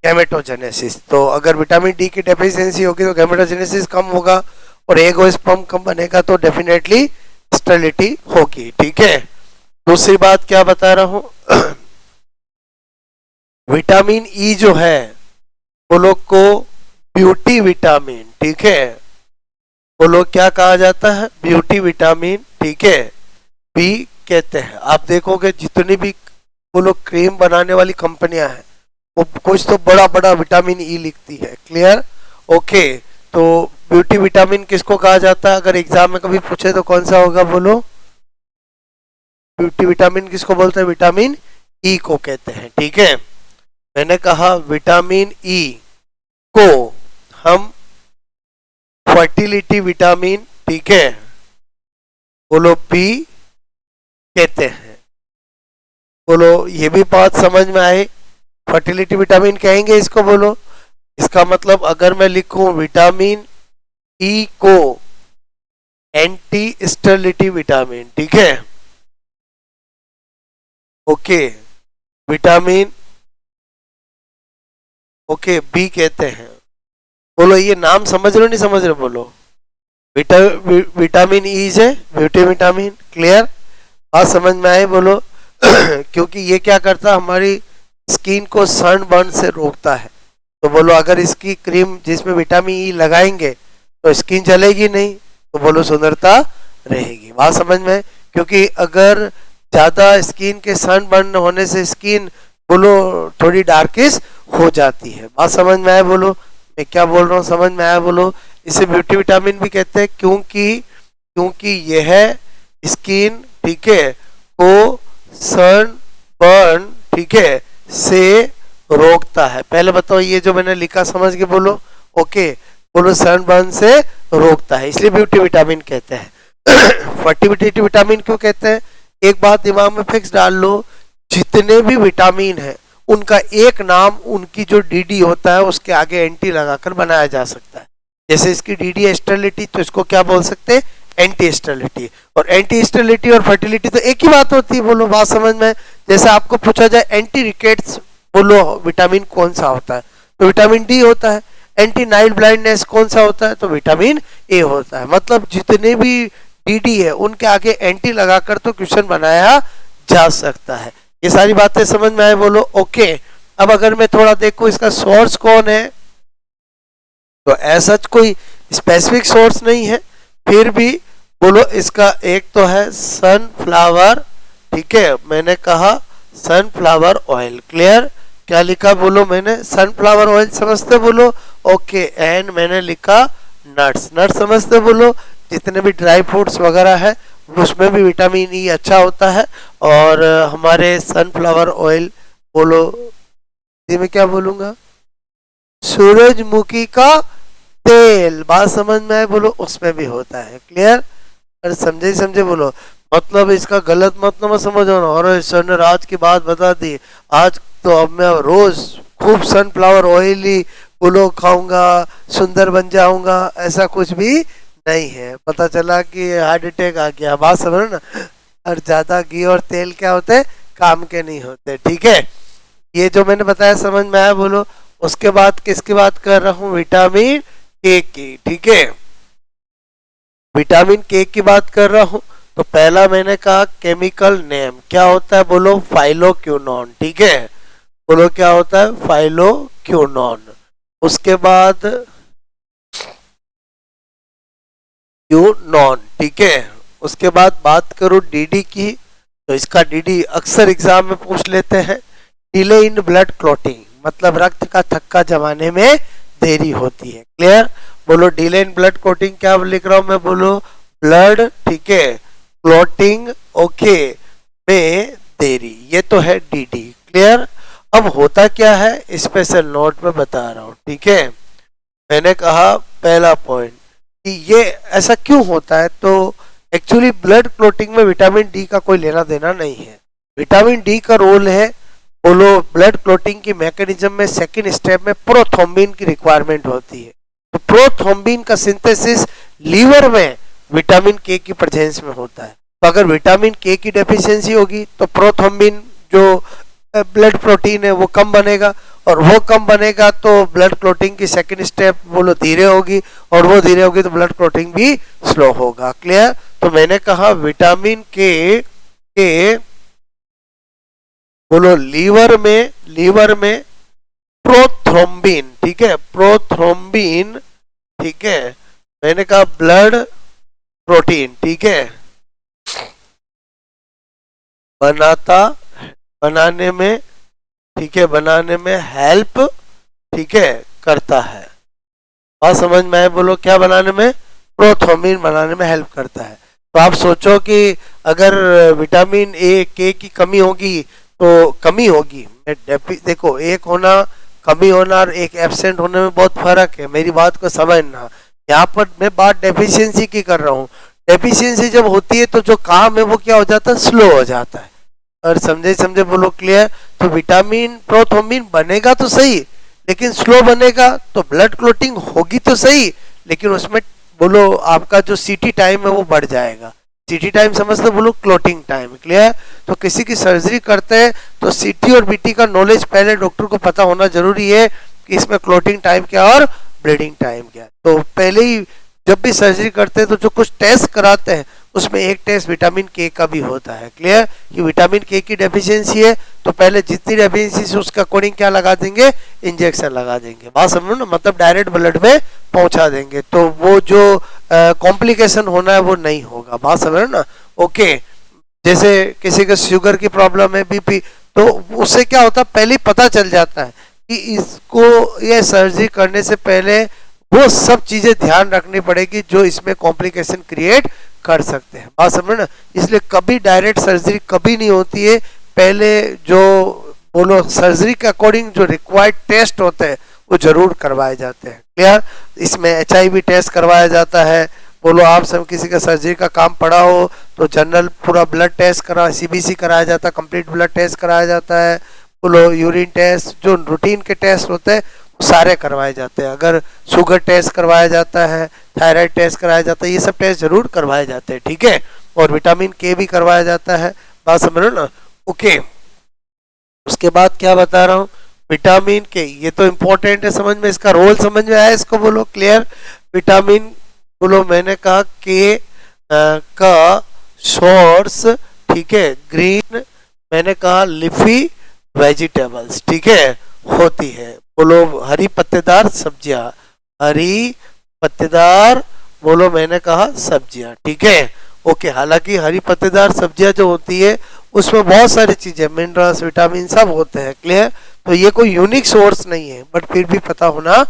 गैमेटोजेनेसिस। तो अगर विटामिन डी की डेफिशिएंसी होगी तो गैमेटोजेनेसिस कम होगा, और एगो स्पर्म कम बनेगा, तो डेफिनेटली स्टेरिलिटी होगी, ठीक है। दूसरी बात क्या बता रहा हूं, विटामिन ई जो है वो लोग को ब्यूटी विटामिन, ठीक है, वो लोग क्या कहा जाता है, ब्यूटी विटामिन, ठीक है, बी कहते हैं। आप देखोगे जितनी भी वो लोग क्रीम बनाने वाली कंपनियां हैं वो कुछ तो बड़ा बड़ा विटामिन ई लिखती है, क्लियर, ओके। तो ब्यूटी विटामिन किसको कहा जाता है, अगर एग्जाम में कभी पूछे तो कौन सा होगा, बोलो, ब्यूटी विटामिन किसको बोलते हैं, विटामिन ई को कहते हैं, ठीक है। मैंने कहा विटामिन ई को हम फर्टिलिटी विटामिन, ठीक है, बोलो बी कहते हैं। बोलो ये भी बात समझ में आए, फर्टिलिटी विटामिन कहेंगे इसको, बोलो। इसका मतलब अगर मैं लिखूं विटामिन ई को एंटी स्टेरिलिटी विटामिन, ठीक है, ओके, विटामिन ओके बी कहते हैं। बोलो ये नाम समझ रहे हो नहीं समझ रहे, बोलो। Vitamin E is a beauty vitamin, clear, बात समझ में आए, बोलो। क्योंकि ये क्या करता है, हमारी स्किन को सनबर्न से रोकता है। तो बोलो अगर इसकी क्रीम जिसमें विटामिन ई लगाएंगे तो स्किन जलेगी नहीं, तो बोलो सुंदरता रहेगी, बात समझ में। क्योंकि अगर ज्यादा स्किन के सनबर्न होने से स्किन बोलो थोड़ी डार्किश हो जाती है, बात समझ में आए, बोलो। मैं क्या बोल रहा हूँ समझ में आया, बोलो। इसे ब्यूटी विटामिन भी कहते हैं क्योंकि यह स्किन, ठीक है, को सन बर्न, ठीक है, से रोकता है। पहले बताओ ये जो मैंने लिखा समझ के बोलो, ओके, बोलो सन बर्न से रोकता है, इसलिए ब्यूटी विटामिन कहते हैं। फर्टिलिटी विटामिन क्यों कहते हैं, एक बात दिमाग में फिक्स डाल लो, जितने भी विटामिन है उनका एक नाम उनकी जो डीडी होता है उसके आगे एंटी लगाकर बनाया जा सकता है। जैसे इसकी डीडी है स्टेरिलिटी, तो इसको क्या बोल सकते हैं, एंटी स्टेरिलिटी। और एंटी स्टेरिलिटी और फर्टिलिटी तो एक ही बात होती है, बोलो, बात समझ में। जैसे आपको पूछा जाए एंटी रिकेट्स, बोलो विटामिन कौन सा होता है, तो विटामिन डी होता है। एंटी नाइट ब्लाइंडनेस कौन सा होता है, तो विटामिन ए होता है। मतलब जितने भी डीडी है उनके आगे एंटी लगाकर तो क्वेश्चन बनाया जा सकता है। ये सारी बातें समझ में आए, बोलो, ओके। अब अगर मैं थोड़ा देखूं इसका सोर्स कौन है, तो ऐसा कोई स्पेसिफिक सोर्स नहीं है, फिर भी बोलो इसका एक तो है सनफ्लावर, ठीक है, मैंने कहा सनफ्लावर ऑयल, क्लियर, क्या लिखा, बोलो, मैंने सनफ्लावर ऑयल समझते, बोलो, ओके। एंड मैंने लिखा नट्स, नट्स समझते, बोलो। जितने भी ड्राई फ्रूट्स वगैरह है उसमें भी विटामिन ई अच्छा होता है। और हमारे सनफ्लावर ऑयल, बोलो, मैं क्या बोलूंगा, सूरजमुखी का तेल, बात समझ में आए, बोलो, उसमें भी होता है, क्लियर। अरे समझे बोलो, मतलब इसका गलत मतलब मत समझो ना, और सर ने आज की बात बता दी, आज तो अब मैं रोज खूब सनफ्लावर ऑयल ही बोलो खाऊंगा, सुंदर बन जाऊंगा, ऐसा कुछ भी नहीं है। पता चला कि हार्ट अटैक आ गया, बात समझो ना। और ज्यादा घी और तेल क्या होते हैं, काम के नहीं होते, ठीक है। ये जो मैंने बताया समझ में आया, बोलो। उसके बाद किसकी बात कर रहा हूँ, विटामिन के की, ठीक है, विटामिन के की बात कर रहा हूँ। तो पहला मैंने कहा केमिकल नेम क्या होता है, बोलो, फाइलोक्विनोन, ठीक है, बोलो क्या होता है, फाइलोक्विनोन। उसके बाद क्यूनोन, ठीक है। उसके बाद बात करूं डीडी की, तो इसका डीडी अक्सर एग्जाम में पूछ लेते हैं, डिले इन ब्लड क्लॉटिंग, मतलब रक्त का थक्का जमाने में देरी होती है, क्लियर, बोलो। डिले इन ब्लड क्लॉटिंग क्या लिख रहा हूं मैं, बोलो, ब्लड, ठीक है, क्लॉटिंग, ओके, में देरी, ये तो है डीडी, क्लियर। अब होता क्या है स्पेशल नोट में बता रहा हूं, ठीक है। मैंने कहा पहला पॉइंट कि ये ऐसा क्यों होता है, तो एक्चुअली ब्लड क्लॉटिंग में विटामिन डी का कोई लेना देना नहीं है। विटामिन डी का रोल है, बोलो, ब्लड क्लॉटिंग की मैकेनिज्म में सेकंड स्टेप में प्रोथ्रोम्बिन की रिक्वायरमेंट होती है। तो प्रोथ्रोम्बिन का सिंथेसिस लीवर में विटामिन के की प्रेजेंस में होता है। तो अगर विटामिन के की डेफिशिएंसी होगी तो प्रोथ्रोम्बिन जो ब्लड प्रोटीन है वो कम बनेगा, और वो कम बनेगा तो ब्लड क्लॉटिंग की सेकंड स्टेप बोलो धीरे होगी, और वो धीरे होगी तो ब्लड क्लॉटिंग भी स्लो होगा, क्लियर। तो मैंने कहा विटामिन के बोलो लीवर में प्रोथ्रोम्बिन, ठीक है, प्रोथ्रोम्बिन, ठीक है, मैंने कहा ब्लड प्रोटीन, ठीक है, बनाता बनाने में, ठीक है, बनाने में हेल्प, ठीक है, करता है। बात समझ में आए? बोलो क्या बनाने में? प्रोथ्रोम्बिन बनाने में हेल्प करता है। तो आप सोचो कि अगर विटामिन ए के की कमी होगी तो कमी होगी, देखो एक होना, कमी होना और एक एब्सेंट होने में बहुत फर्क है, मेरी बात को समझना। यहाँ पर मैं बात डेफिशिएंसी की कर रहा हूँ। डेफिशिएंसी जब होती है तो जो काम है वो क्या हो जाता है? स्लो हो जाता है। और समझे समझे? बोलो क्लियर? तो विटामिन प्रोथ्रोम्बिन बनेगा तो सही, लेकिन स्लो बनेगा, तो ब्लड क्लोटिंग होगी तो सही, लेकिन उसमें बोलो आपका जो सीटी टाइम है वो बढ़ जाएगा। सीटी टाइम समझ लो, बोलो क्लोटिंग टाइम, क्लियर? तो किसी की सर्जरी करते हैं तो सीटी और बीटी का नॉलेज पहले डॉक्टर को पता होना जरूरी है कि इसमें क्लोटिंग टाइम क्या और ब्लीडिंग टाइम क्या है। तो पहले ही जब भी सर्जरी करते हैं तो जो कुछ टेस्ट कराते हैं उसमें एक टेस्ट विटामिन के का भी होता है, क्लियर? कि विटामिन के की डेफिशिएंसी है तो पहले जितनी डेफिशिएंसी उसके अकॉर्डिंग क्या लगा देंगे? इंजेक्शन लगा देंगे। बात समझो ना, मतलब डायरेक्ट ब्लड में पहुंचा देंगे, तो वो जो कॉम्प्लिकेशन होना है वो नहीं होगा। बात समझो ना? ओके। जैसे किसी का शुगर की प्रॉब्लम है, बीपी, तो उससे क्या होता है? पहले ही पता चल जाता है कि इसको ये सर्जरी करने से पहले वो सब चीजें ध्यान रखनी पड़ेगी जो इसमें कॉम्प्लिकेशन क्रिएट कर सकते हैं। बात समझ ना? इसलिए कभी डायरेक्ट सर्जरी कभी नहीं होती है। पहले जो बोलो सर्जरी के अकॉर्डिंग जो रिक्वायर्ड टेस्ट होते हैं वो जरूर करवाए जाते हैं, क्लियर? इसमें एचआईवी टेस्ट करवाया जाता है। बोलो आप सब किसी का सर्जरी का काम पड़ा हो तो जनरल पूरा ब्लड टेस्ट करा, सीबीसी कराया जाता है, कंप्लीट ब्लड टेस्ट कराया जाता है। बोलो यूरिन टेस्ट, जो रूटीन के टेस्ट होते हैं सारे करवाए जाते हैं। अगर शुगर टेस्ट करवाया जाता है, थायराइड टेस्ट कराया जाता है, ये सब टेस्ट जरूर करवाए जाते हैं, ठीक है? और विटामिन के भी करवाया जाता है। बात समझ लो ना? ओके। उसके बाद क्या बता रहा हूँ? विटामिन के, ये तो इंपॉर्टेंट है समझ में, इसका रोल समझ में आया? इसको बोलो क्लियर? विटामिन, बोलो मैंने कहा के का सोर्स, ठीक है, ग्रीन, मैंने कहा लिफी वेजिटेबल्स, ठीक है, होती है। बोलो हरी पत्तेदार सब्जियां, हरी पत्तेदार, बोलो मैंने कहा सब्जियां, ठीक है? ओके। हालांकि हरी पत्तेदार सब्जियां जो होती है उसमें बहुत सारी चीजें, मिनरल्स, विटामिन सब होते हैं, क्लियर? तो ये कोई यूनिक सोर्स नहीं है, बट फिर भी पता होना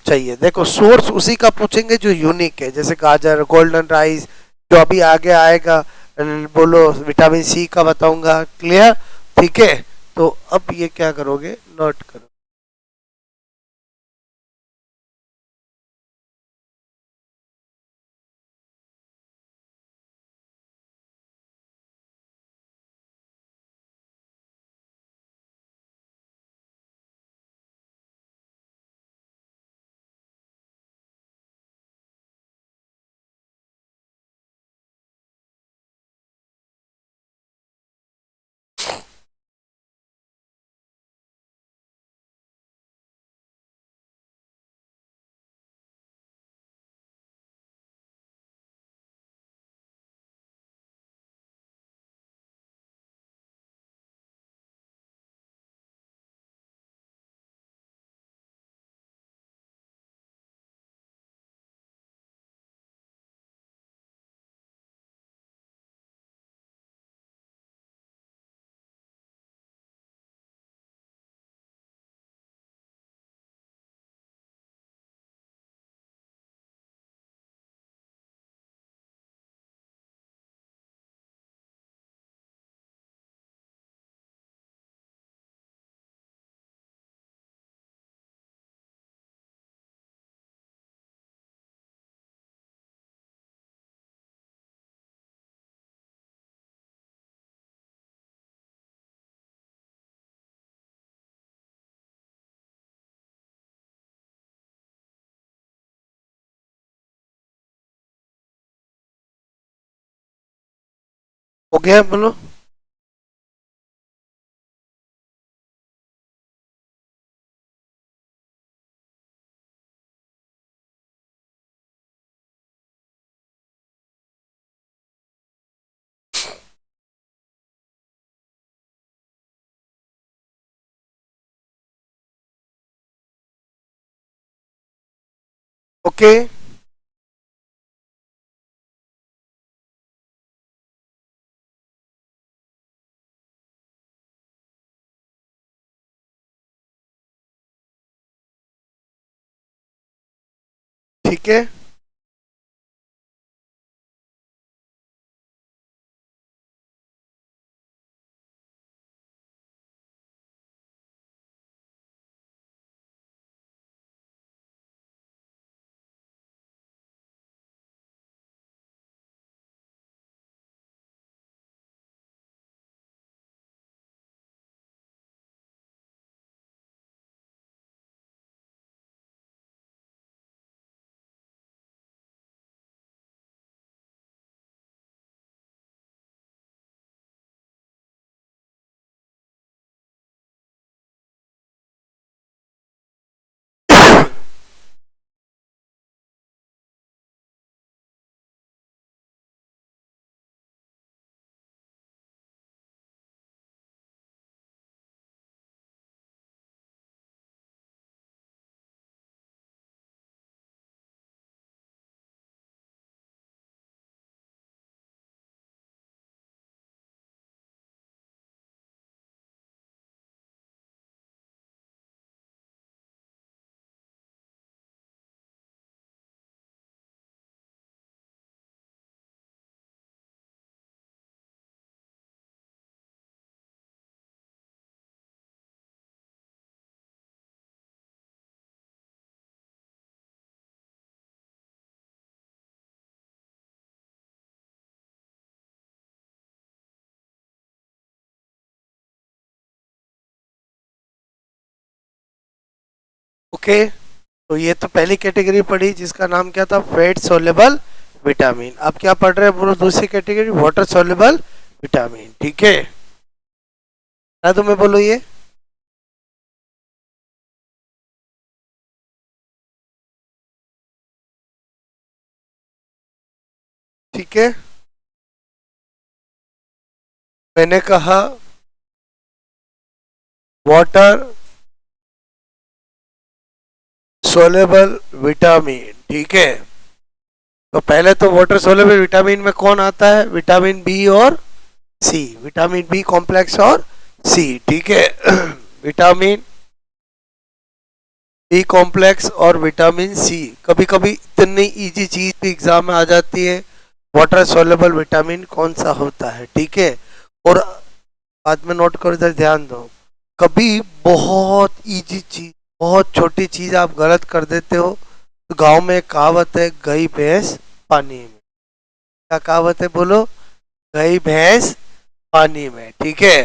चाहिए। देखो सोर्स उसी का पूछेंगे जो यूनिक है, जैसे गाजर, गोल्डन राइस, जो अभी आगे आएगा, बोलो विटामिन सी का बताऊंगा, क्लियर? ठीक है। तो अब ये क्या करोगे? नोट करो। हो गया? बोलो। ओके। ठीक है, ओके। तो ये तो पहली कैटेगरी पढ़ी जिसका नाम क्या था, फैट सोलेबल विटामिन। अब क्या पढ़ रहे हैं बोलो, दूसरी कैटेगरी वाटर सोलेबल विटामिन। ठीक है, ना तुम्हें बोलो ये। ठीक है, मैंने कहा वाटर सोलेबल विटामिन। ठीक है, तो पहले तो वाटर सोलेबल विटामिन में कौन आता है, विटामिन बी और सी, विटामिन बी कॉम्प्लेक्स और सी। ठीक है विटामिन बी कॉम्प्लेक्स और विटामिन सी। कभी कभी इतनी इजी चीज भी एग्जाम में आ जाती है, वाटर सोलेबल विटामिन कौन सा होता है। ठीक है, और बाद में नोट करो, इधर ध्यान दो, कभी बहुत इजी चीज, बहुत छोटी चीज आप गलत कर देते हो। तो गांव में एक कहावत है, गई भैंस पानी में। क्या कहावत है बोलो, गई भैंस पानी में। ठीक है,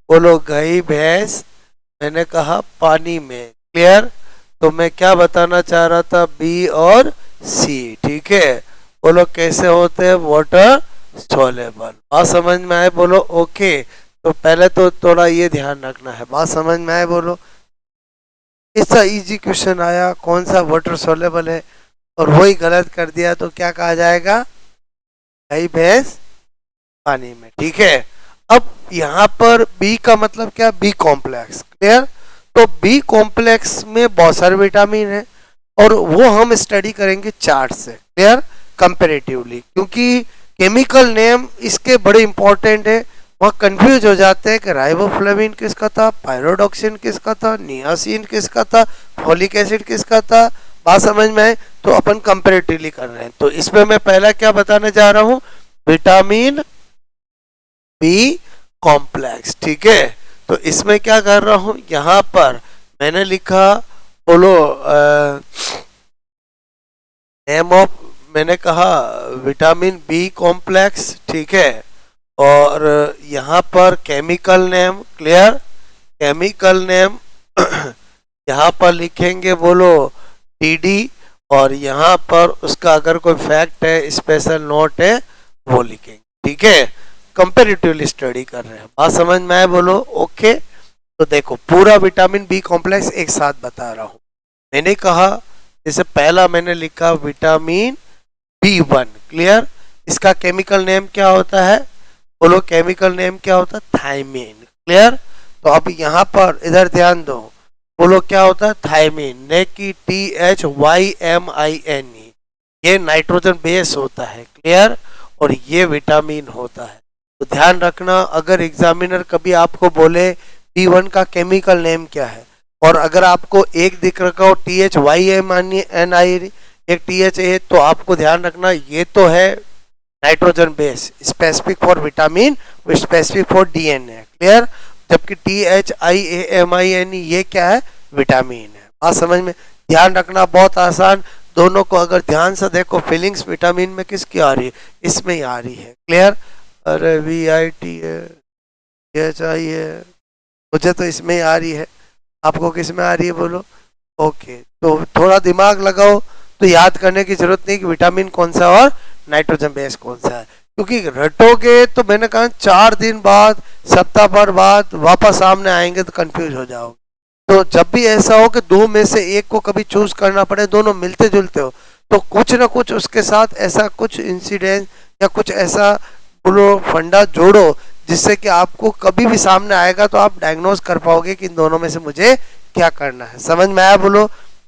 बोलो गई भैंस, मैंने कहा पानी में। क्लियर। तो मैं क्या बताना चाह रहा था, बी और सी। ठीक है, बोलो कैसे होते हैं वाटर सोलेबल। बात समझ में आए बोलो ओके। तो पहले तो थोड़ा ये ध्यान रखना है, बात समझ में आए बोलो। ऐसा इजी क्वेश्चन आया कौन सा वाटर सोलेबल है और वही गलत कर दिया तो क्या कहा जाएगा, गई भैंस पानी में। ठीक है, अब यहाँ पर बी का मतलब क्या, बी कॉम्प्लेक्स। क्लियर। तो बी कॉम्प्लेक्स में बहुत सारे विटामिन है और वो हम स्टडी करेंगे चार्ट से। क्लियर, कंपेरेटिवली, क्योंकि केमिकल नेम इसके बड़े इंपॉर्टेंट है। वहाँ कंफ्यूज हो जाते हैं कि राइबोफ्लेविन किसका था, पायरोडॉक्सिन किसका था, नियासिन किसका था, फोलिक एसिड किसका था। बात समझ में आए, तो अपन कंपेरेटिवली कर रहे हैं। तो इसमें मैं पहला क्या बताने जा रहा हूँ, विटामिन बी कॉम्प्लेक्स। ठीक है, तो इसमें क्या कर रहा हूं, यहां पर मैंने लिखा, बोलो नेम ऑफ, मैंने कहा विटामिन बी कॉम्प्लेक्स। ठीक है, और यहां पर chemical name. Clear, chemical name यहां पर लिखेंगे, बोलो टीडी, और यहां पर उसका अगर कोई फैक्ट है, स्पेशल नोट है, वो लिखेंगे। ठीक है, कंपेरेटिवली स्टडी कर रहे हैं। बात समझ में आए बोलो ओके। तो देखो पूरा विटामिन बी कॉम्प्लेक्स एक साथ बता रहा हूं। मैंने कहा, जैसे पहला मैंने लिखा विटामिन बी 1। क्लियर, इसका केमिकल नेम क्या होता है, बोलो केमिकल नेम क्या होता है, थायमिन। क्लियर। तो अब यहाँ पर इधर ध्यान दो, बोलो क्या होता है, थायमीन, न कि THYMINE। ये नाइट्रोजन बेस होता है, क्लियर, और ये विटामिन होता है। तो ध्यान रखना, अगर एग्जामिनर कभी आपको बोले B1 का केमिकल नेम क्या है, और अगर आपको एक दिख रखा हो THYMINE एक TH है, तो आपको ध्यान रखना ये तो है nitrogen base, specific for vitamin, specific for DNA, clear. जबकि THIAMINE ये क्या है, विटामिन है। बात समझ में, ध्यान रखना, बहुत आसान। दोनों को अगर ध्यान से देखो, फीलिंग्स विटामिन में किसकी आ रही है, इसमें ही आ रही है, क्लियर। अरे VIT है, THI है, मुझे तो इसमें ही आ रही है, आपको किस में आ रही है बोलो। ओके, तो थोड़ा दिमाग लगाओ, तो याद करने की जरूरत नहीं कि विटामिन कौन सा और नाइट्रोजन बेस कौन सा है, क्योंकि रटोगे तो मैंने कहा 4 दिन बाद, सप्ताह भर बाद वापस सामने आएंगे तो कंफ्यूज हो जाओगे। तो जब भी ऐसा हो कि दो में से एक को कभी चूज करना पड़े, दोनों मिलते जुलते हो, तो कुछ ना कुछ उसके साथ ऐसा कुछ इंसिडेंट या कुछ ऐसा बोलो फंडा जोड़ो, जिससे कि आपको कभी भी सामने आएगा तो आप डायग्नोज कर पाओगे कि इन दोनों में से मुझे क्या करना है। समझ में आया बोलो।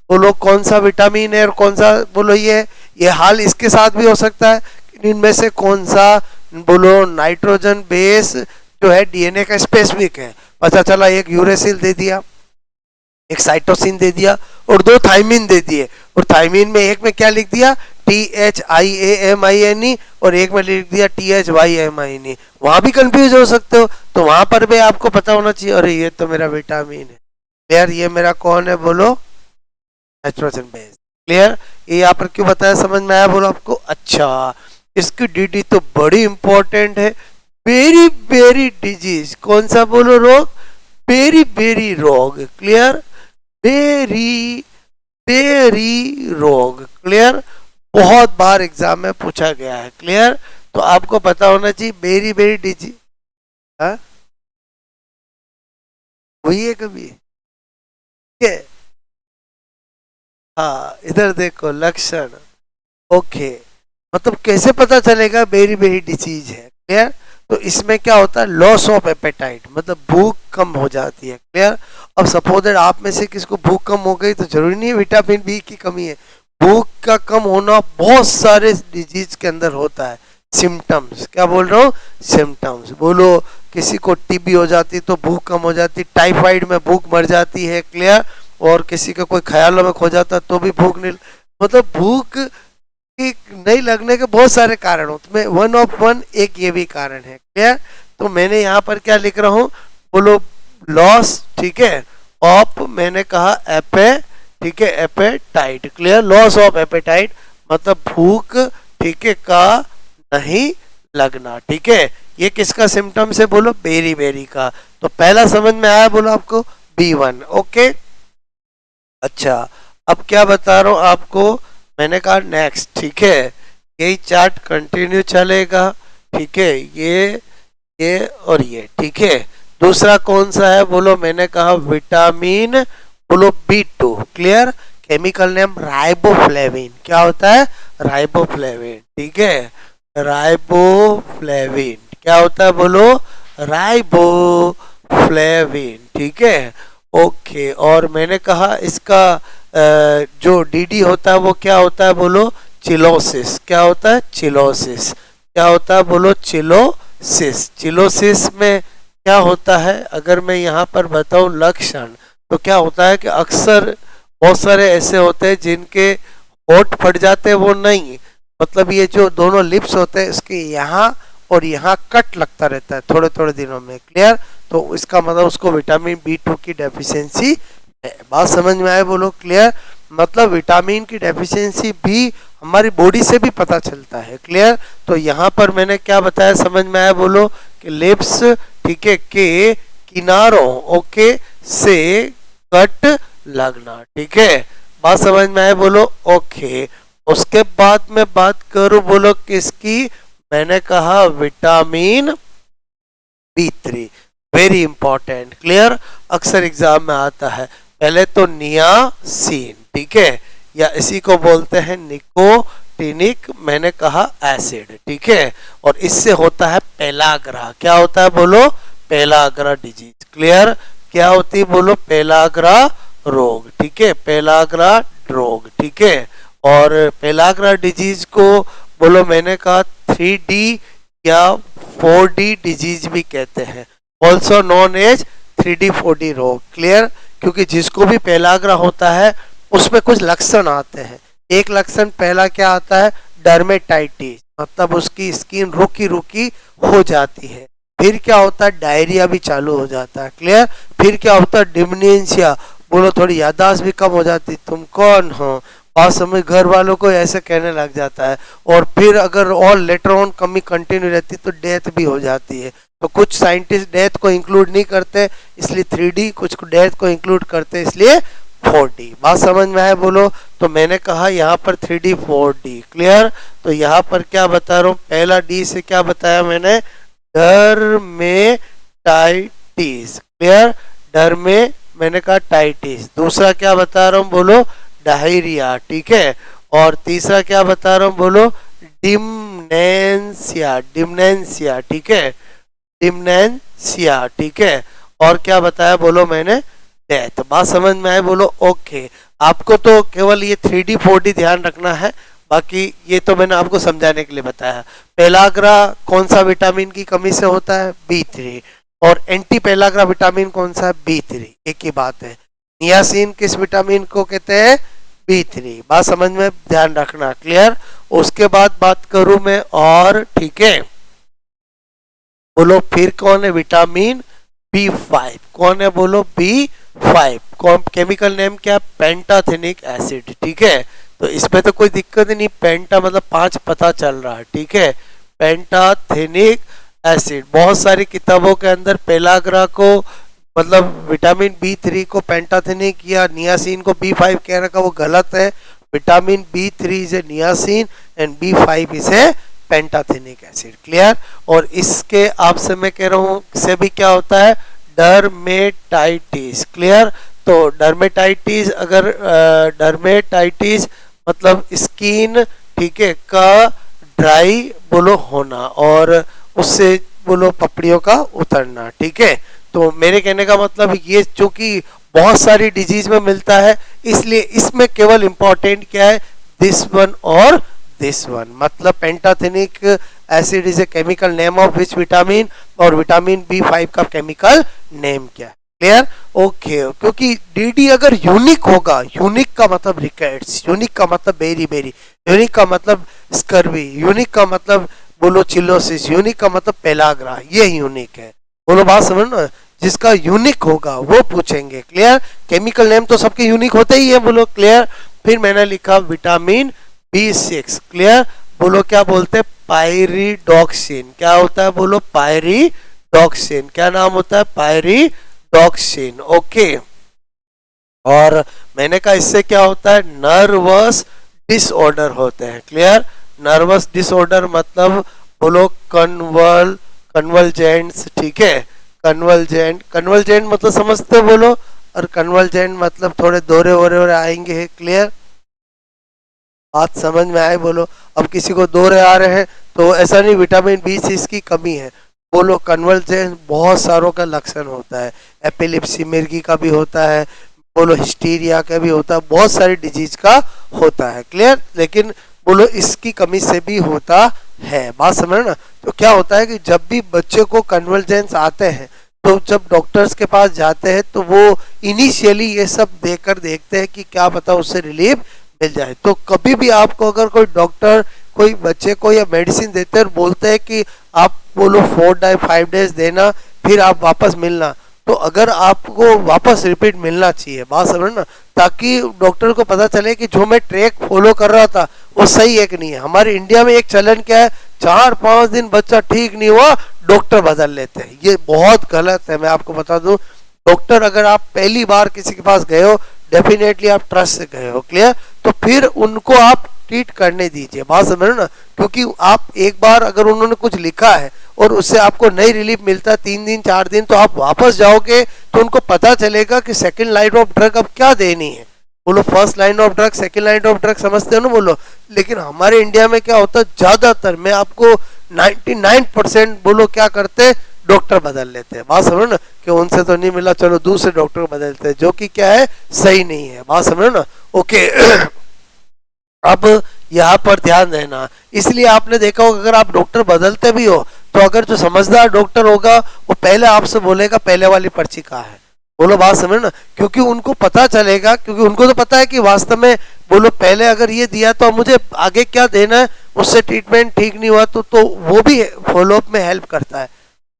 बोलो कौन सा विटामिन है और कौन सा, बोलो ये हाल इसके साथ भी हो सकता है, इनमें से कौन सा बोलो नाइट्रोजन बेस जो है DNA का स्पेसिफिक है। पता चला एक यूरेसिल दे दिया, एक साइटोसिन दे दिया, और 2 थाइमिन दे दिए, और थाइमिन में एक में क्या लिख दिया THIAMINE, और एक में लिख दिया THYMINE। वहां भी कंफ्यूज हो सकते हो, तो वहां पर भी आपको पता होना चाहिए, अरे ये तो मेरा विटामिन है, क्लियर, ये मेरा कौन है बोलो, नाइट्रोजन बेस, क्लियर। ये यहाँ पर क्यों बताया, समझ में आया बोलो आपको। अच्छा, इसकी DD तो बड़ी इंपॉर्टेंट है। बेरी बेरी डिजीज, कौन सा बोलो रोग, बेरी बेरी रोग, क्लियर, बेरी बेरी रोग, क्लियर, बहुत बार एग्जाम में पूछा गया है, क्लियर। तो आपको पता होना चाहिए बेरी बेरी डिजीज, वही है कभी, ठीक है। हाँ, इधर देखो लक्षण, ओके, मतलब कैसे पता चलेगा बेरी बेरी डिजीज है, क्लियर। तो इसमें क्या होता है, लॉस ऑफ एपेटाइट, मतलब भूख कम हो जाती है, क्लियर। अब सपोज आप में से किसको भूख कम हो गई, तो जरूरी नहीं है विटामिन B की कमी है। भूख का कम होना बहुत सारे डिजीज के अंदर होता है। सिम्टम्स, क्या बोल रहा हूँ, सिम्टम्स, बोलो किसी को TB हो जाती तो भूख कम हो जाती, टाइफाइड में भूख मर जाती है, क्लियर, और किसी का कोई ख्यालों में खो जाता तो भी भूख नहीं, मतलब भूख की नहीं लगने के बहुत सारे कारण होते हैं, 1 of 1 एक ये भी कारण है, क्लियर। तो मैंने यहाँ पर क्या लिख रहा हूँ बोलो, लॉस, ठीक है, ऑफ, मैंने कहा एपे, ठीक है, appetite, clear, loss of appetite मतलब भूख, ठीक है, का नहीं लगना, ठीक है। ये किसका सिम्टम्स है बोलो, बेरी बेरी का। तो पहला समझ में आया बोलो आपको, B1, ओके। अच्छा, अब क्या बता रहा हूँ आपको, मैंने कहा नेक्स्ट, ठीक है, यही चार्ट कंटिन्यू चलेगा, ठीक है, ये और ये, ठीक है। दूसरा कौन सा है बोलो, मैंने कहा विटामिन बोलो B2, clear, chemical name riboflavin, क्या होता है, राइबोफ्लेविन, ठीक है, राइबोफ्लेविन, क्या होता है बोलो, राइबोफ्लेविन, ठीक है, ओके। और मैंने कहा इसका जो DD होता है वो क्या होता है बोलो, चिलोसिस, क्या होता है, चिलोसिस, क्या होता है बोलो, चिलोसिस। चिलोसिस में क्या होता है, अगर मैं यहाँ पर बताऊं लक्षण, तो क्या होता है कि अक्सर बहुत सारे ऐसे होते हैं जिनके होठ फट जाते हैं, वो नहीं, मतलब ये जो दोनों लिप्स होते हैं इसके यहाँ और यहाँ कट लगता रहता है थोड़े थोड़े दिनों में, क्लियर। तो इसका मतलब उसको विटामिन B2 की डेफिशिएंसी है। बात समझ में आए बोलो, क्लियर। मतलब विटामिन की डेफिशिएंसी भी हमारी बॉडी से भी पता चलता है, क्लियर। तो यहाँ पर मैंने क्या बताया, समझ में आया बोलो, कि लिप्स, ठीक है, के किनारों, ओके, से कट लगना, ठीक है। बात समझ में आए बोलो, ओके। उसके बाद में बात करूं बोलो किसकी, मैंने कहा vitamin B3, very important, clear, अक्सर एग्जाम में आता है। पहले तो नियासिन, ठीक है, या इसी को बोलते हैं निकोटिनिक, मैंने कहा एसिड, ठीक है, और इससे होता है पेलाग्रा, क्या होता है बोलो, पेलाग्रा डिजीज, क्लियर, क्या होती है बोलो, पेलाग्रा रोग, ठीक है, पेलाग्रा रोग, ठीक है। और पेलाग्रा डिजीज को बोलो मैंने कहा 3D या 4D डिजीज भी कहते हैं, also known as 3D 4D रोग, क्लियर। क्योंकि जिसको भी पेलाग्रा होता है उसमें कुछ लक्षण आते हैं। एक लक्षण पहला क्या आता है, डर्मेटाइटिस, मतलब उसकी स्किन रुकी रुकी हो जाती है। फिर क्या होता है, डायरिया भी चालू हो जाता है, क्लियर। फिर क्या होता है, डिमनेंशिया, बोलो थोड़ी याददाश्त भी कम हो जाती, तुम कौन हो, और समय घर वालों को ऐसे कहने लग जाता है। और फिर अगर और लेटर ऑन कमी कंटिन्यू रहती तो डेथ भी हो जाती है। तो कुछ साइंटिस्ट डेथ को इंक्लूड नहीं करते इसलिए 3D, कुछ डेथ को इंक्लूड करते इसलिए 4D। बात समझ में आए बोलो। तो मैंने कहा यहाँ पर 3D 4D, क्लियर। तो यहाँ पर क्या बता रहा हूँ, पहला D से क्या बताया मैंने, डर्मेटाइटिस, क्लियर, डर में मैंने कहा टाइटिस। दूसरा क्या बता रहा हूँ बोलो, डायरिया, ठीक है। और तीसरा क्या बता रहा हूँ बोलो, डिमनेंशिया, डिमनेंशिया, ठीक है, डिमनेंशिया, ठीक है। और क्या बताया बोलो मैंने, डेथ। बात समझ में आए बोलो, ओके। आपको तो केवल ये 3D 4D ध्यान रखना है, बाकी ये तो मैंने आपको समझाने के लिए बताया। पेलाग्रा कौन सा विटामिन की कमी से होता है, B3। और एंटी पेलाग्रा विटामिन कौन सा है, B3, एक ही बात है। नियासिन किस विटामिन को कहते हैं, B3। बात समझ में, ध्यान रखना, क्लियर। उसके बाद बात करूं मैं और, ठीक है, बोलो फिर कौन है, विटामिन B5, कौन है बोलो, B5। कौन, केमिकल नेम क्या, पेंटाथेनिक एसिड, ठीक है। तो इसमें तो कोई दिक्कत नहीं, पेंटा मतलब 5 पता चल रहा है, ठीक है, पेंटाथेनिक एसिड। बहुत सारी किताबों के अंदर पेलाग्रा को मतलब विटामिन B3 को पेंटाथेनिक या नियासिन को B5 कह रखा, वो गलत है। Vitamin B3 is a niacin and B5 is a pantothenic acid, clear. और इसके आपसे मैं कह रहा हूँ से भी क्या होता है, डर्मेटाइटिस, क्लियर। तो डर्मेटाइटिस, अगर डर्मेटाइटिस मतलब स्किन, ठीक है, का ड्राई बोलो होना और उससे बोलो पपड़ियों का उतरना, ठीक है। तो मेरे कहने का मतलब ये, चूंकि बहुत सारी डिजीज में मिलता है इसलिए इसमें केवल इंपॉर्टेंट क्या है, दिस वन और दिस वन। मतलब pantothenic acid is a chemical name of which vitamin, और विटामिन B5 का केमिकल नेम क्या है, क्लियर, ओके। क्योंकि DD अगर यूनिक होगा, यूनिक का मतलब रिकेट्स, यूनिक का मतलब बेरी बेरी, यूनिक का मतलब स्कर्वी, यूनिक का मतलब बोलो चिलोसिस, यूनिक का मतलब पेलाग्रा, ये यूनिक है। बोलो बात समझ ना, जिसका यूनिक होगा वो पूछेंगे, क्लियर। केमिकल नेम तो सबके यूनिक होते ही है, बोलो क्लियर। फिर मैंने लिखा विटामिन B6, क्लियर। बोलो क्या बोलते हैं, पायरिडॉक्सिन, क्या होता है बोलो, पायरिडॉक्सिन, क्या नाम होता है, पायरिडॉक्सिन, ओके। और मैंने कहा इससे क्या होता है, नर्वस डिसऑर्डर होते हैं, क्लियर। नर्वस डिसऑर्डर मतलब बोलो कन्वल्जेंट्स, ठीक है, कन्वल्जेंट, कन्वल्जेंट मतलब समझते बोलो, और कन्वल्जेंट मतलब थोड़े दौरे वोरे आएंगे, क्लियर। बात समझ में आए बोलो। अब किसी को दौरे आ रहे हैं तो ऐसा नहीं विटामिन B6 की कमी है, बोलो कन्वल्जेंट बहुत सारों का लक्षण होता है, एपिलेप्सी मिर्गी का भी होता है, बोलो हिस्टीरिया का भी होता है, बहुत सारी डिजीज का होता है, क्लियर। लेकिन बोलो इसकी कमी से भी होता है, बात समझ ना। तो क्या होता है कि जब भी बच्चे को कन्वल्जेंस आते हैं तो जब डॉक्टर्स के पास जाते हैं तो वो इनिशियली ये सब देकर देखते हैं कि क्या पता उससे रिलीफ मिल जाए। तो कभी भी आपको अगर कोई डॉक्टर कोई बच्चे को या मेडिसिन देते हैं और बोलते हैं कि आप बोलो 4-5 डेज देना फिर आप वापस मिलना, तो अगर आपको वापस रिपीट मिलना चाहिए, बात समझ ना, ताकि डॉक्टर को पता चले कि जो मैं ट्रैक फॉलो कर रहा था वो सही है कि नहीं है। हमारे इंडिया में एक चलन क्या है, 4-5 दिन बच्चा ठीक नहीं हुआ डॉक्टर बदल लेते हैं, ये बहुत गलत है। मैं आपको बता दूं, डॉक्टर अगर आप पहली बार किसी के पास गए हो डेफिनेटली आप ट्रस्ट से गए हो, क्लियर, तो फिर उनको आप ट्रीट करने दीजिए, बात समझ ना। क्योंकि आप एक बार अगर उन्होंने कुछ लिखा है और उससे आपको नई रिलीफ मिलता है 3 दिन 4 दिन, तो आप वापस जाओगे तो उनको पता चलेगा कि सेकंड लाइन ऑफ ड्रग अब क्या देनी है। बोलो first line of drug second line of drug समझते हो ना, बोलो। लेकिन हमारे इंडिया में क्या होता है, ज्यादातर मैं आपको 99% बोलो क्या करते, डॉक्टर बदल लेते हैं। बात समझो ना, कि उनसे तो नहीं मिला, चलो दूसरे डॉक्टर को बदलते हैं, जो कि क्या है, सही नहीं है। बात समझो ना, ओके। अब यहाँ पर ध्यान देना, इसलिए आपने देखा होगा अगर आप डॉक्टर बदलते भी हो तो अगर जो समझदार डॉक्टर होगा वो पहले आपसे बोलेगा पहले वाली पर्ची कहाँ है। बोलो बात समझ ना, क्योंकि उनको पता चलेगा, क्योंकि उनको तो पता है कि वास्तव में बोलो पहले अगर ये दिया तो मुझे आगे क्या देना है, उससे ट्रीटमेंट ठीक नहीं हुआ तो वो भी फॉलोअप में हेल्प करता है।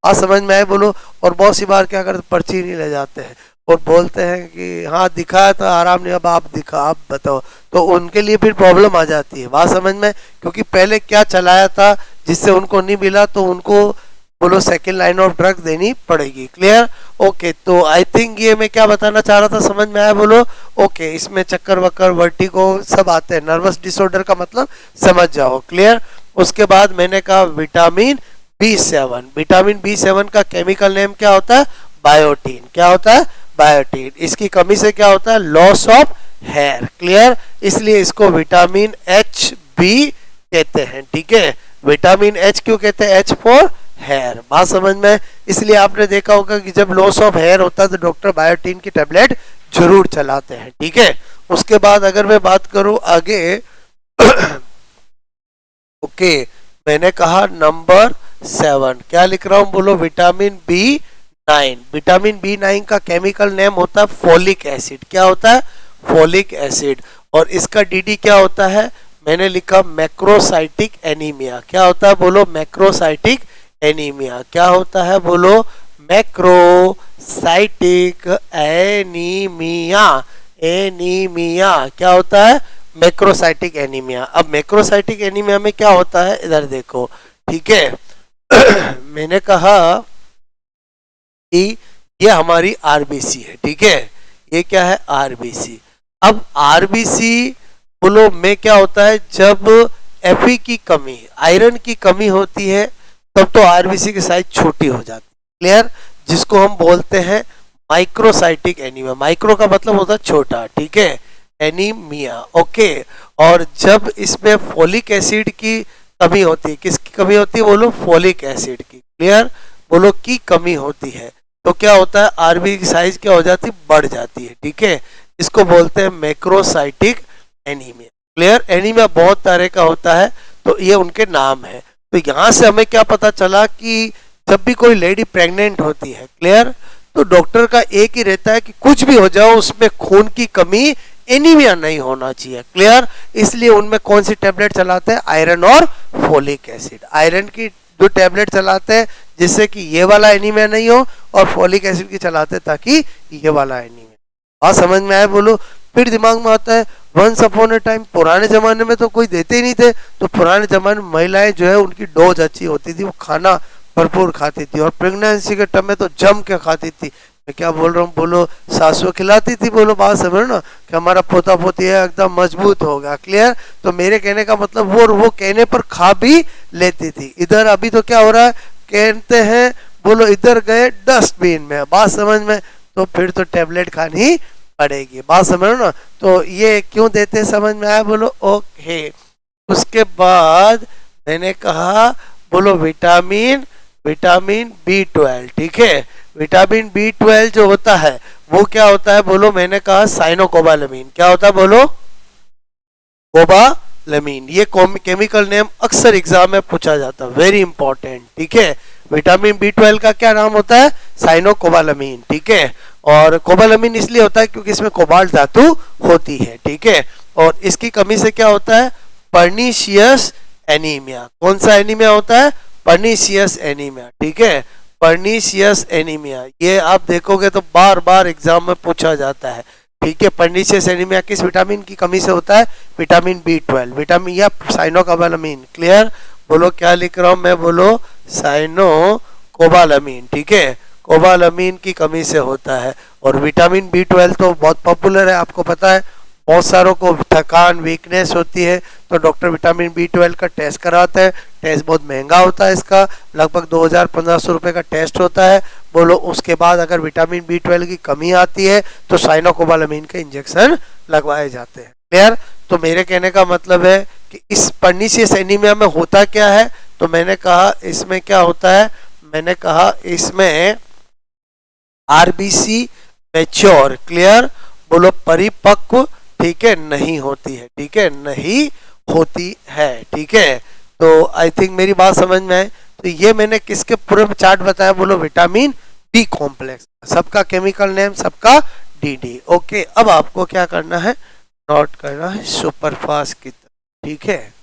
आज समझ में आए बोलो। और बहुत सी बार क्या करते, पर्ची नहीं ले जाते हैं और बोलते हैं कि हाँ दिखाया था आराम नहीं, अब आप दिखा, आप बताओ, तो उनके लिए फिर प्रॉब्लम आ जाती है। बात समझ में, क्योंकि पहले क्या चलाया था जिससे उनको नहीं मिला, तो उनको बोलो सेकेंड लाइन ऑफ ड्रग देनी पड़ेगी। Clear, okay. तो आई थिंक ये मैं क्या बताना चाह रहा था, समझ में आया बोलो, ओके। इसमें चक्कर वक्कर वर्टिगो सब आते हैं, नर्वस डिसऑर्डर का मतलब समझ जाओ। क्लियर, उसके बाद मैंने कहा विटामिन B7। विटामिन B7 का केमिकल नेम क्या होता है, बायोटीन। क्या होता है, बायोटीन। इसकी कमी से क्या होता है, लॉस ऑफ हेयर। क्लियर, इसलिए इसको विटामिन HB कहते हैं। ठीक है, विटामिन H क्यों कहते हैं, H फॉर हेयर। बात समझ में, इसलिए आपने देखा होगा कि जब लॉस ऑफ हेयर होता है तो डॉक्टर बायोटीन की टेबलेट जरूर चलाते हैं। ठीक है, उसके बाद अगर मैं बात करूं आगे ओके, मैंने कहा नंबर 7 क्या लिख रहा हूं, बोलो विटामिन B9। विटामिन B9 का केमिकल नेम होता है फोलिक एसिड। क्या होता है, फोलिक एसिड। और इसका डीडी क्या होता है, मैंने लिखा मैक्रोसाइटिक एनीमिया। क्या होता है, बोलो मैक्रोसाइटिक एनीमिया। क्या होता है, बोलो मैक्रोसाइटिक एनीमिया। एनीमिया क्या होता है, मैक्रोसाइटिक एनीमिया। अब मैक्रोसाइटिक एनीमिया में क्या होता है, इधर देखो। ठीक है, मैंने कहा कि ये हमारी आरबीसी है। ठीक है, ये क्या है, आरबीसी। अब आरबीसी बोलो में क्या होता है, जब Fe की कमी, आयरन की कमी होती है तब तो आरबीसी की साइज छोटी हो जाती है। क्लियर, जिसको हम बोलते हैं माइक्रोसाइटिक एनीमिया। माइक्रो का मतलब होता है छोटा। ठीक है, एनीमिया। ओके, और जब इसमें फोलिक एसिड की कमी होती है, किसकी कमी होती है, बोलो फोलिक एसिड की। क्लियर, बोलो की कमी होती है तो क्या होता है, आरबी की साइज क्या हो जाती है, बढ़ जाती है। ठीक है, इसको बोलते हैं मैक्रोसाइटिक एनीमिया। क्लियर, एनीमिया बहुत तरह का होता है, तो ये उनके नाम है। तो यहाँ से हमें क्या पता चला कि जब भी कोई लेडी प्रेग्नेंट होती है, क्लियर, तो डॉक्टर का एक ही रहता है कि कुछ भी हो जाओ उसमें खून की कमी, एनीमिया नहीं होना चाहिए। क्लियर, इसलिए उनमें कौन सी टेबलेट चलाते हैं, आयरन और फोलिक एसिड। आयरन की जो टेबलेट चलाते हैं जिससे कि ये वाला एनीमिया नहीं हो, और फोलिक एसिड की चलाते हैं ताकि ये वाला एनीमिया। बात समझ में आए बोलो। फिर दिमाग में आता है वंस अपॉन ए टाइम, पुराने जमाने में तो कोई देते ही नहीं थे, तो पुराने जमाने में महिलाएं जो है उनकी डोज अच्छी होती थी, वो खाना भरपूर खाती थी और प्रेगनेंसी के टाइम में तो जम के खाती थी। मैं क्या बोल रहा हूँ, बोलो सासू खिलाती थी। बोलो बात समझो ना, कि हमारा पोता पोती है एकदम मजबूत होगा। क्लियर, तो मेरे कहने का मतलब वो कहने पर खा भी लेती थी। इधर अभी तो क्या हो रहा है, कहते हैं बोलो इधर गए डस्टबिन में। बात समझ में, तो फिर तो टेबलेट खानी पड़ेगी। बात समझो ना, तो ये क्यों देते समझ में आया, बोलो ओके। उसके बाद मैंने कहा बोलो विटामिन B12। ठीक है, विटामिन B12 जो होता है वो क्या होता है, बोलो मैंने कहा साइनोकोबालामीन। क्या होता है, बोलो कोबालामीन। ये केमिकल नेम अक्सर एग्जाम में पूछा जाता है, वेरी इंपॉर्टेंट। ठीक है, विटामिन B12 का क्या नाम होता है, साइनोकोबालामीन। ठीक है, और कोबालामीन इसलिए होता है क्योंकि इसमें कोबाल्ट धातु होती है। ठीक है, और इसकी कमी से क्या होता है, पर्नीशियस एनीमिया। कौन सा एनीमिया होता है, पर्नीशियस एनीमिया। ठीक है, पर्नीशियस एनीमिया, ये आप देखोगे तो बार बार एग्जाम में पूछा जाता है। ठीक है, पर्नीशियस एनीमिया किस विटामिन की कमी से होता है, विटामिन B12, विटामिन या साइनोकोबालामीन। क्लियर, बोलो क्या लिख रहा हूं मैं, बोलो साइनोकोबालामीन। ठीक है, कोबालामीन की कमी से होता है। और विटामिन B12 तो बहुत पॉपुलर है, आपको पता है, बहुत सारों को थकान वीकनेस होती है तो डॉक्टर विटामिन B12 का टेस्ट कराते हैं। टेस्ट बहुत महंगा होता है, इसका लगभग 2000-1500 रुपये का टेस्ट होता है। बोलो उसके बाद अगर विटामिन B12 की कमी आती है तो साइनोकोबालामीन के इंजेक्शन लगवाए जाते हैं। क्लियर, तो मेरे कहने का मतलब है कि इस पर्नीशियस एनीमिया में होता क्या है, तो मैंने कहा इसमें क्या होता है, मैंने कहा इसमें आरबीसी मैच्योर, क्लियर, बोलो परिपक्व, ठीक है, नहीं होती है, ठीक है, नहीं होती है, ठीक है। तो आई थिंक मेरी बात समझ में आए। तो ये मैंने किसके पूरे चार्ट बताया, बोलो विटामिन बी कॉम्प्लेक्स, सबका केमिकल नेम, सबका डीडी। ओके, अब आपको क्या करना है, नोट करना है सुपरफास्ट की तरह, ठीक है।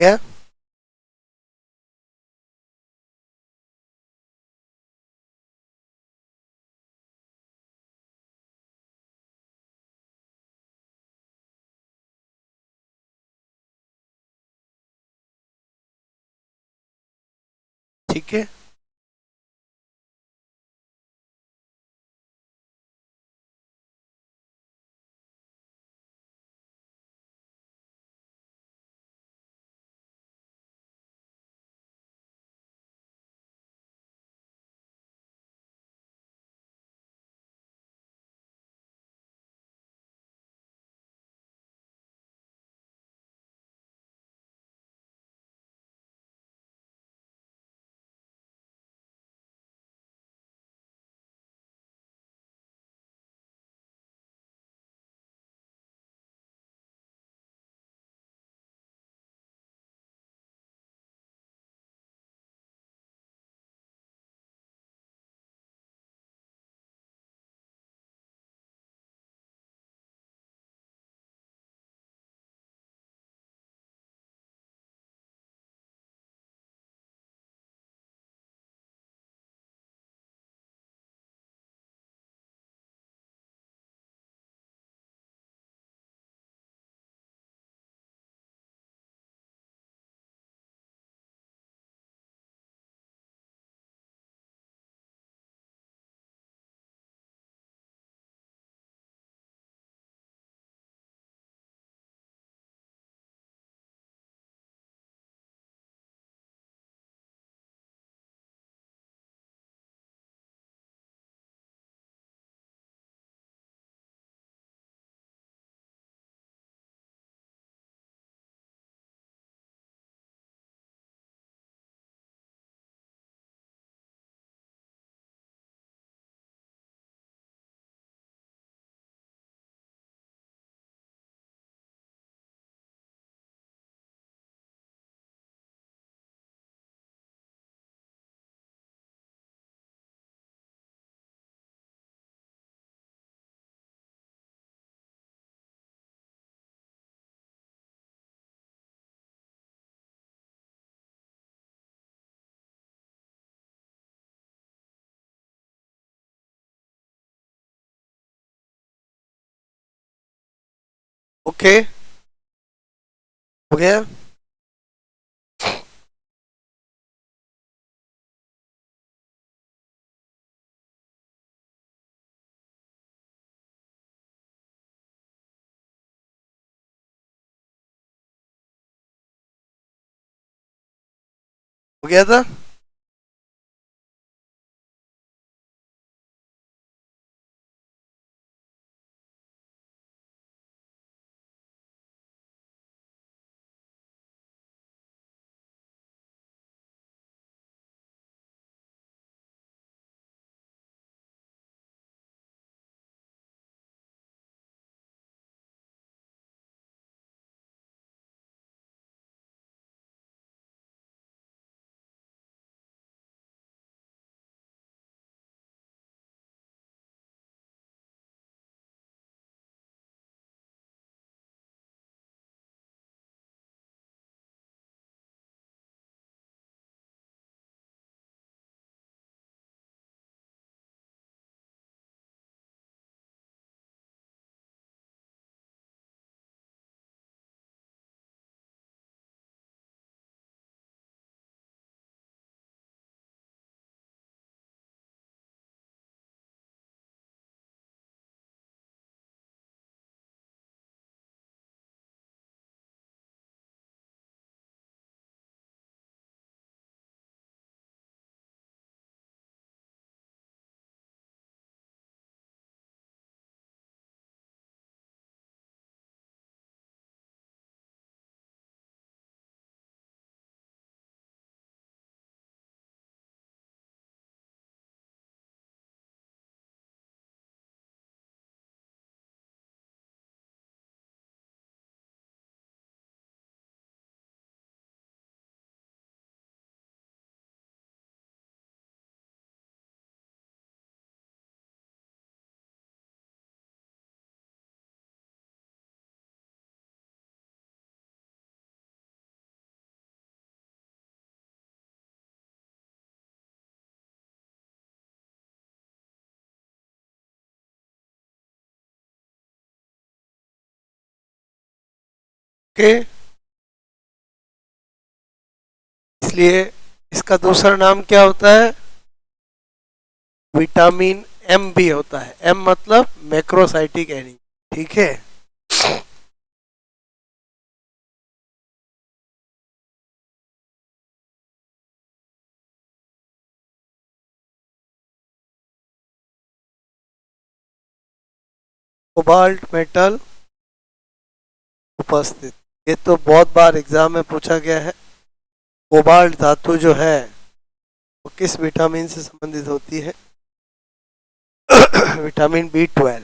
क्या, ठीक है। ओके, हो गया। हो गया था। ओके, इसलिए इसका दूसरा नाम क्या होता है? विटामिन एम भी होता है। एम मतलब मैक्रोसाइटिक एनीमिया। ठीक है। कोबाल्ट मेटल उपस्थित, ये तो बहुत बार एग्जाम में पूछा गया है। कोबाल्ट धातु जो है वो किस विटामिन से संबंधित होती है? Vitamin B12।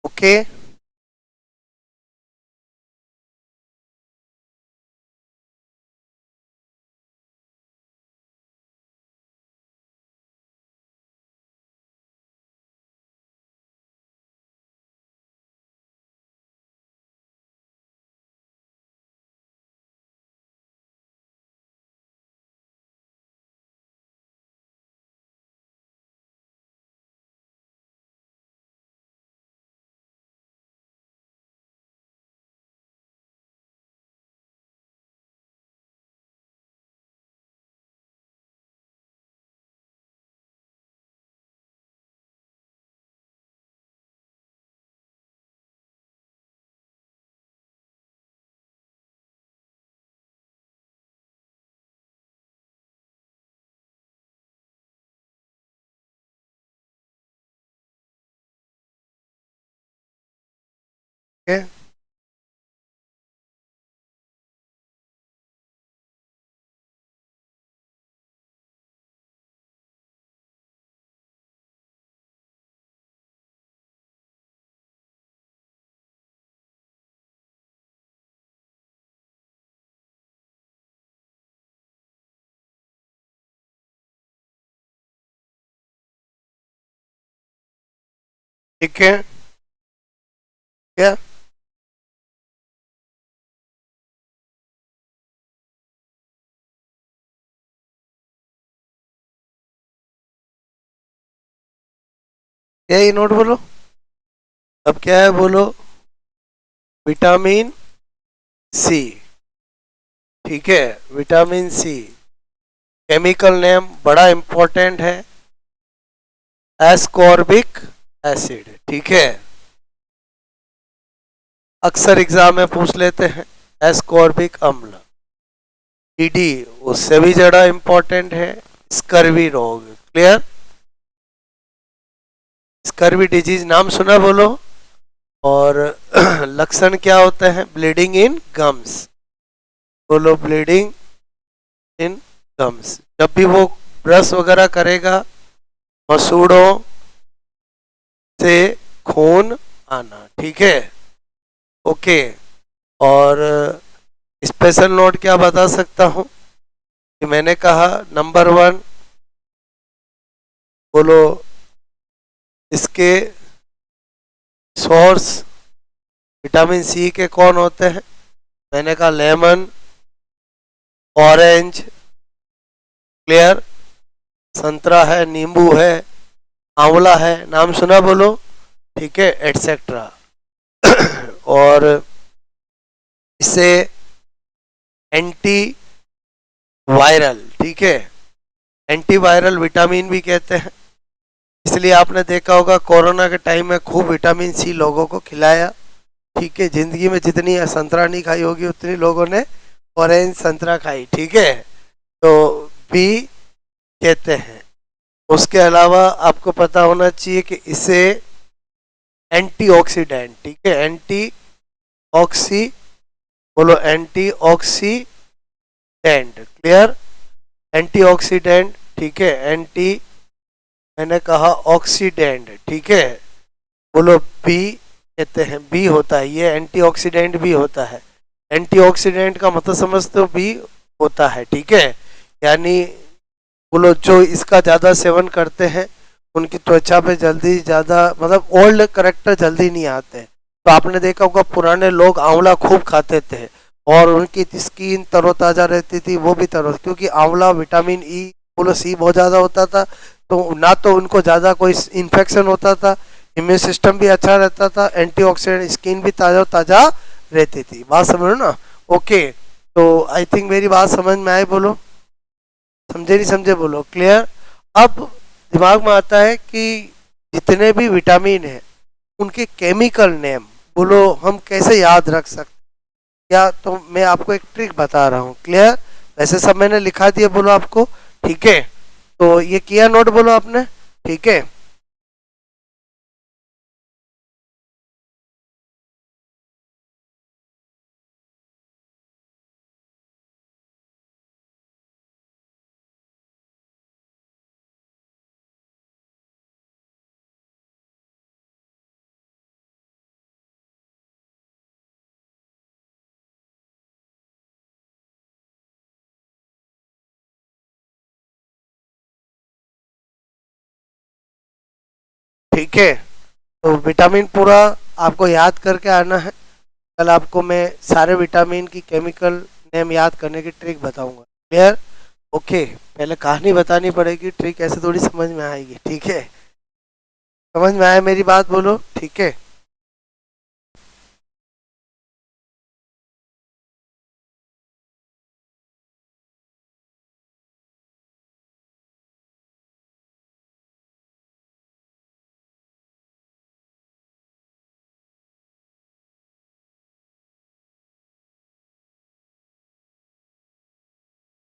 ओके, है। ठीक है क्या? क्या ये नोट बोलो, अब क्या है बोलो? Vitamin C. ठीक है, विटामिन सी केमिकल नेम बड़ा इंपॉर्टेंट है, एस्कॉर्बिक एसिड। ठीक है, अक्सर एग्जाम में पूछ लेते हैं एस्कॉर्बिक अम्ल। डीडी उससे भी ज्यादा इंपॉर्टेंट है, स्कर्वी रोग। क्लियर? स्कर्वी डिजीज नाम सुना बोलो? और लक्षण क्या होते हैं? Bleeding in gums. बोलो, ब्लीडिंग इन गम्स। जब भी वो ब्रश वगैरह करेगा, मसूड़ों से खून आना। ठीक है, ओके। और स्पेशल नोट क्या बता सकता हूं कि मैंने कहा नंबर 1 बोलो, इसके सोर्स विटामिन सी के कौन होते हैं? मैंने कहा लेमन, ऑरेंज, क्लियर, संतरा है, नींबू है, आंवला है, नाम सुना बोलो? ठीक है, एटसेट्रा। और इसे एंटी वायरल, ठीक है, एंटीवायरल विटामिन भी कहते हैं। इसलिए आपने देखा होगा कोरोना के टाइम में खूब विटामिन सी लोगों को खिलाया। ठीक है, जिंदगी में जितनी संतरा नहीं खाई होगी उतनी लोगों ने ऑरेंज संतरा खाई। ठीक है, तो बी कहते हैं। उसके अलावा आपको पता होना चाहिए कि इसे एंटीऑक्सीडेंट, ठीक है, एंटी ऑक्सी बोलो, एंटीऑक्सीडेंट। क्लियर? एंटीऑक्सीडेंट, ठीक है, एंटी मैंने कहा ऑक्सीडेंट। ठीक है, बोलो बी कहते हैं, बी होता है ये, एंटीऑक्सीडेंट भी होता है। एंटीऑक्सीडेंट का मतलब समझते हो? बी होता है। ठीक है, यानी बोलो जो इसका ज़्यादा सेवन करते हैं उनकी त्वचा पे जल्दी ज़्यादा मतलब ओल्ड करेक्टर जल्दी नहीं आते। तो आपने देखा होगा पुराने लोग आंवला खूब खाते थे और उनकी स्किन तरोताज़ा रहती थी, वो भी क्योंकि आंवला विटामिन ई बोलो सी बहुत ज़्यादा होता था, तो ना तो उनको ज़्यादा कोई इन्फेक्शन होता था, इम्यून सिस्टम भी अच्छा रहता था, एंटीऑक्सीडेंट, स्किन भी ताज़ा ताज़ा रहती थी। बात समझो ना? ओके, तो आई थिंक मेरी बात समझ में आई बोलो? समझे नहीं समझे बोलो? क्लियर? अब दिमाग में आता है कि जितने भी विटामिन हैं उनके केमिकल नेम बोलो हम कैसे याद रख सकते? या तो मैं आपको एक ट्रिक बता रहा हूँ। क्लियर? वैसे सब मैंने लिखा दिया बोलो आपको। ठीक है, तो ये किया नोट बोलो आपने? ठीक है, ठीक है, तो विटामिन पूरा आपको याद करके आना है। कल आपको मैं सारे विटामिन की केमिकल नेम याद करने की ट्रिक बताऊंगा। क्लियर? ओके, पहले कहानी बतानी पड़ेगी, ट्रिक ऐसे थोड़ी समझ में आएगी। ठीक है, समझ में आया मेरी बात बोलो? ठीक है,